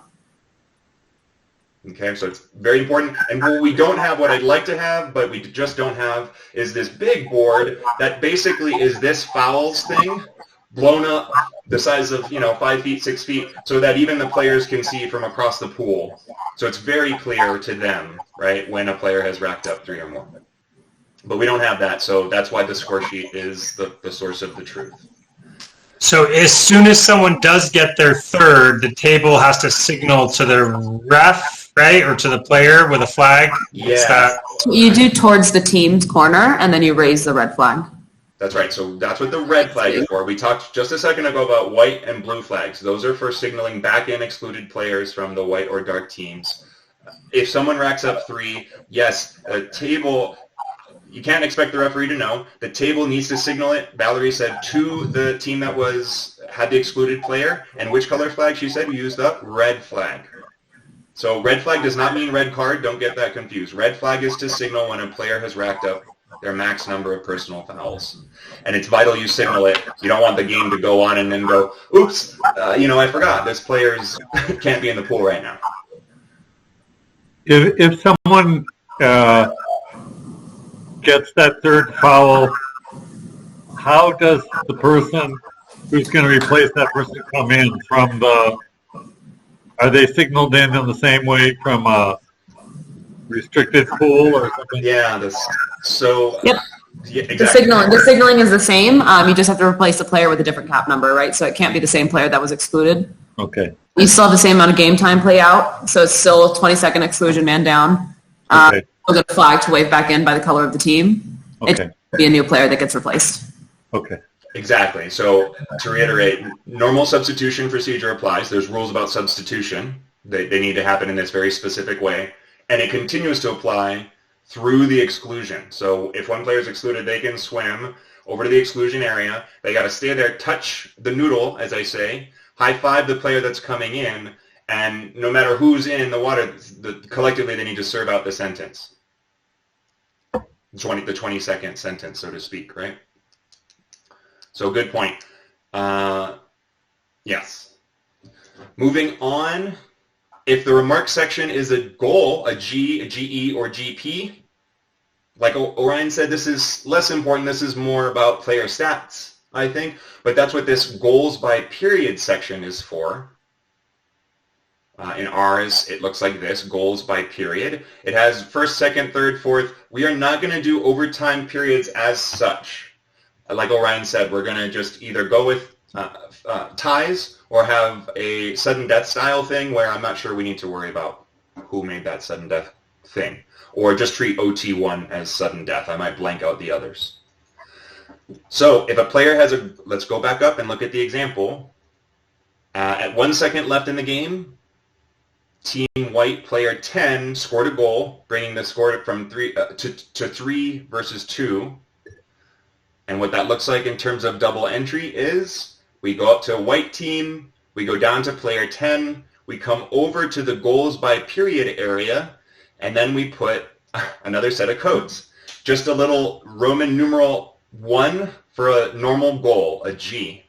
Okay, so it's very important. And what we don't have, what I'd like to have, but we just don't have, is this big board that basically is this fouls thing blown up the size of, 5 feet, 6 feet, so that even the players can see from across the pool. So it's very clear to them, right, when a player has racked up 3 or more. But we don't have that, so that's why the score sheet is the source of the truth. So as soon as someone does get their third, the table has to signal to the ref, right, or to the player with a flag? Yeah. You do towards the team's corner, and then you raise the red flag. That's right. So that's what the red flag is for. We talked just a second ago about white and blue flags. Those are for signaling back-in excluded players from the white or dark teams. If someone racks up 3, yes, the table... You can't expect the referee to know. The table needs to signal it, Valerie said, to the team that had the excluded player. And which color flag, she said, we used up? Red flag. So red flag does not mean red card. Don't get that confused. Red flag is to signal when a player has racked up their max number of personal fouls. And it's vital you signal it. You don't want the game to go on and then go, oops, I forgot. This player can't be in the pool right now. If someone... gets that third foul, how does the person who's going to replace that person come in from are they signaled in the same way from a restricted pool or something? Yeah, Yep. Yeah, exactly. The signaling is the same. You just have to replace the player with a different cap number, right? So it can't be the same player that was excluded. Okay. You still have the same amount of game time play out, so it's still 20-second exclusion man down. Okay. You'll get a flag to wave back in by the color of the team. Okay. It will be a new player that gets replaced. Okay. Exactly. So to reiterate, normal substitution procedure applies. There's rules about substitution. They need to happen in this very specific way. And it continues to apply through the exclusion. So if one player is excluded, they can swim over to the exclusion area. They got to stay there, touch the noodle, as I say, high-five the player that's coming in, and no matter who's in the water, collectively they need to serve out the sentence. The 20-second sentence, so to speak, right? So good point. Yes. Moving on, if the remark section is a goal, a G, a GE, or GP, like Orion said, this is less important. This is more about player stats, I think. But that's what this goals by period section is for. In ours, it looks like this, goals by period. It has first, second, third, fourth. We are not going to do overtime periods as such. Like Orion said, we're going to just either go with ties or have a sudden death style thing where I'm not sure we need to worry about who made that sudden death thing. Or just treat OT1 as sudden death. I might blank out the others. So if a player has let's go back up and look at the example. At 1 second left in the game, Team White player 10 scored a goal, bringing the score from 3 to 3 versus 2. And what that looks like in terms of double entry is we go up to White team, we go down to player 10, we come over to the goals by period area, and then we put another set of codes. Just a little Roman numeral 1 for a normal goal, a G.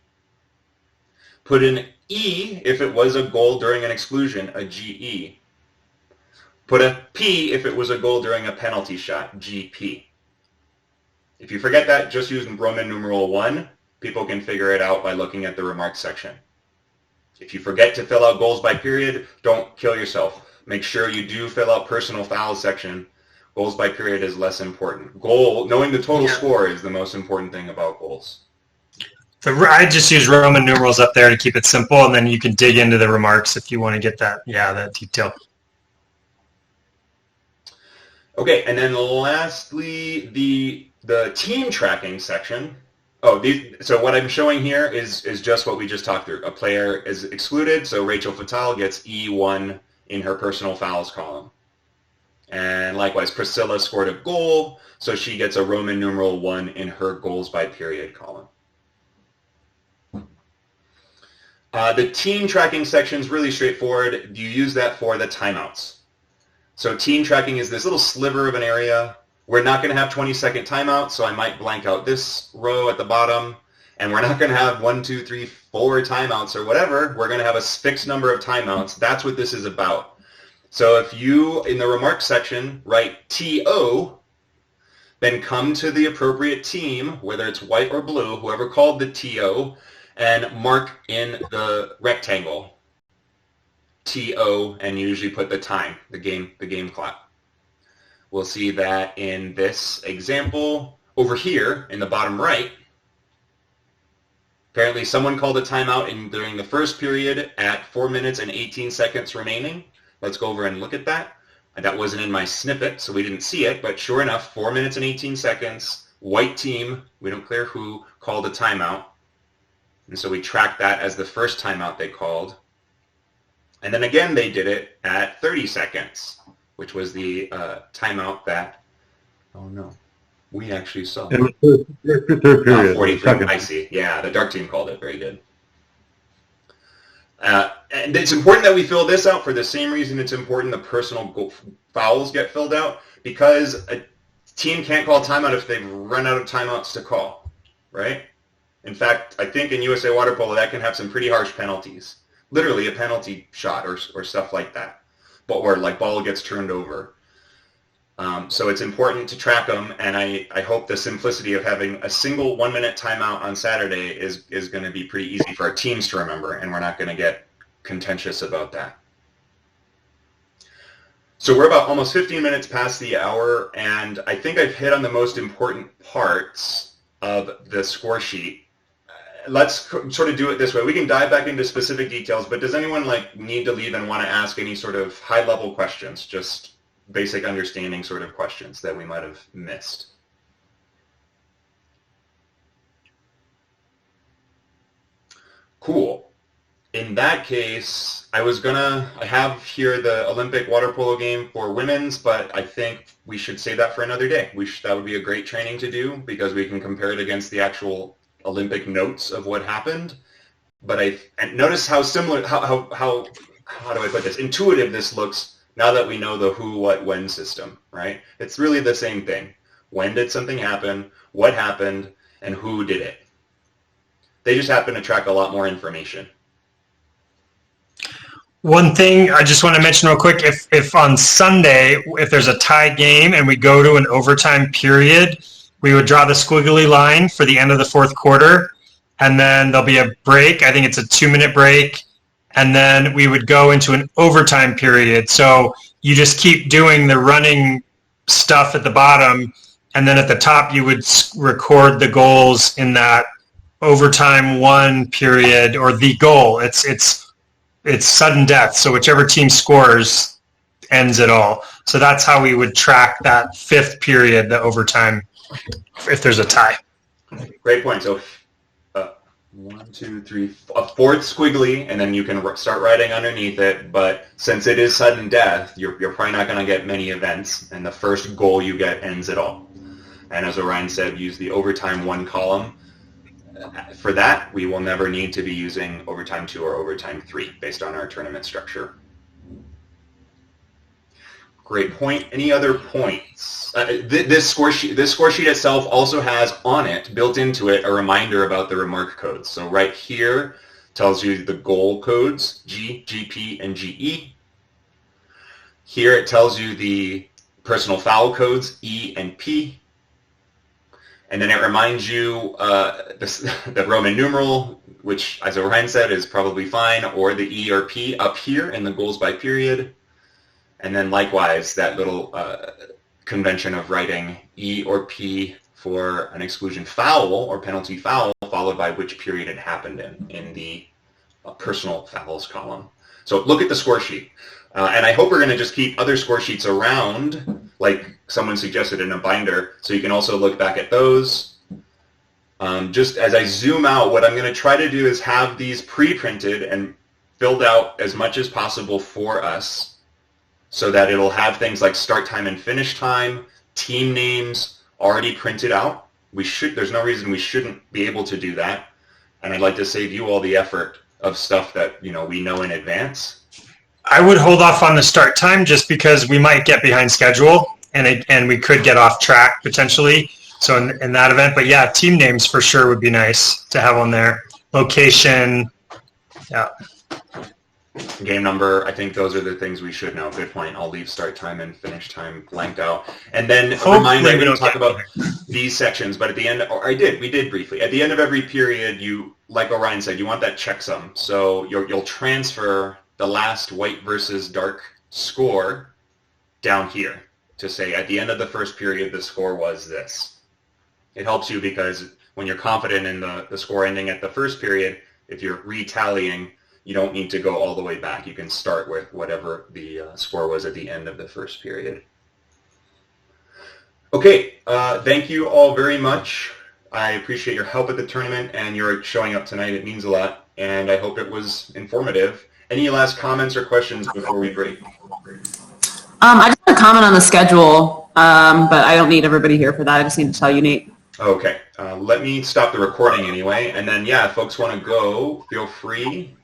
Put an E if it was a goal during an exclusion, a GE. Put a P if it was a goal during a penalty shot, GP. If you forget that, just use Roman numeral 1. People can figure it out by looking at the remarks section. If you forget to fill out goals by period, don't kill yourself. Make sure you do fill out personal fouls section. Goals by period is less important. Knowing the total score is the most important thing about goals. I just use Roman numerals up there to keep it simple, and then you can dig into the remarks if you want to get that detail. Okay, and then lastly, the team tracking section. So what I'm showing here is just what we just talked through. A player is excluded, so Rachel Fatal gets E1 in her personal fouls column. And likewise, Priscilla scored a goal, so she gets a Roman numeral 1 in her goals by period column. The team tracking section is really straightforward. You use that for the timeouts. So team tracking is this little sliver of an area. We're not going to have 20-second timeouts, so I might blank out this row at the bottom. And we're not going to have 1, 2, 3, 4 timeouts or whatever. We're going to have a fixed number of timeouts. That's what this is about. So if you, in the remarks section, write TO, then come to the appropriate team, whether it's white or blue, whoever called the TO, and mark in the rectangle TO, and usually put the time, the game clock. We'll see that in this example over here in the bottom right. Apparently someone called a timeout during the first period at 4 minutes and 18 seconds remaining. Let's go over and look at that. That wasn't in my snippet, so we didn't see it, but sure enough, 4 minutes and 18 seconds, white team, we don't care who, called a timeout. And so we tracked that as the first timeout they called. And then again, they did it at 30 seconds, which was the timeout that, oh no, we actually saw. It was the third period. 43, I see. Yeah, the dark team called it. Very good. And it's important that we fill this out for the same reason it's important the personal fouls get filled out, because a team can't call timeout if they've run out of timeouts to call, right? In fact, I think in USA Water Polo that can have some pretty harsh penalties. Literally a penalty shot or stuff like that, but where like ball gets turned over. So it's important to track them, and I hope the simplicity of having a single 1 minute timeout on Saturday is going to be pretty easy for our teams to remember, and we're not going to get contentious about that. So we're about almost 15 minutes past the hour, and I think I've hit on the most important parts of the score sheet. Let's sort of do it this way. We can dive back into specific details, but does anyone need to leave and want to ask any sort of high-level questions, just basic understanding sort of questions that we might have missed? Cool. In that case, I have here the Olympic water polo game for women's, but I think we should save that for another day. That would be a great training to do, because we can compare it against the actual Olympic notes of what happened. But and notice how similar, how do I put this? Intuitive this looks now that we know the who, what, when system, right? It's really the same thing. When did something happen? What happened? And who did it? They just happen to track a lot more information. One thing I just want to mention real quick, if on Sunday, if there's a tie game and we go to an overtime period, we would draw the squiggly line for the end of the fourth quarter, and then there'll be a break. I think it's a 2-minute break, and then we would go into an overtime period. So you just keep doing the running stuff at the bottom, and then at the top you would record the goals in that overtime 1 period, or the goal. It's sudden death, so whichever team scores ends it all. So that's how we would track that 5th period, the overtime, if there's a tie. Great point. So 1, 2, 3, a fourth squiggly, and then you can start writing underneath it. But since it is sudden death, you're probably not going to get many events, and the first goal you get ends it all. And as Orion said, use the overtime 1 column. For that, we will never need to be using overtime 2 or overtime 3 based on our tournament structure. Great point. Any other points? This score sheet itself also has on it, built into it, a reminder about the remark codes. So right here tells you the goal codes, G, GP, and GE. Here it tells you the personal foul codes, E and P. And then it reminds you the Roman numeral, which, as Orion said, is probably fine, or the E or P up here in the goals by period. And then likewise, that little convention of writing E or P for an exclusion foul or penalty foul, followed by which period it happened in the personal fouls column. So look at the score sheet. And I hope we're going to just keep other score sheets around, like someone suggested in a binder, so you can also look back at those. Just as I zoom out, what I'm going to try to do is have these pre-printed and filled out as much as possible for us, so that it'll have things like start time and finish time, team names already printed out. There's no reason we shouldn't be able to do that. And I'd like to save you all the effort of stuff that we know in advance. I would hold off on the start time just because we might get behind schedule and we could get off track potentially. So in that event, but yeah, team names for sure would be nice to have on there. Location, yeah. Game number, I think those are the things we should know. Good point. I'll leave start time and finish time blanked out. And then remind me to talk about these sections, but at the end, we did briefly. At the end of every period, like Orion said, you want that checksum. So you'll transfer the last white versus dark score down here to say at the end of the first period, the score was this. It helps you because when you're confident in the score ending at the first period, if you're retallying, you don't need to go all the way back. You can start with whatever the score was at the end of the first period. Okay, thank you all very much. I appreciate your help at the tournament and your showing up tonight. It means a lot, and I hope it was informative. Any last comments or questions before we break? I just want to comment on the schedule, but I don't need everybody here for that. I just need to tell you, Nate. Okay, let me stop the recording anyway, and then, yeah, if folks want to go, feel free.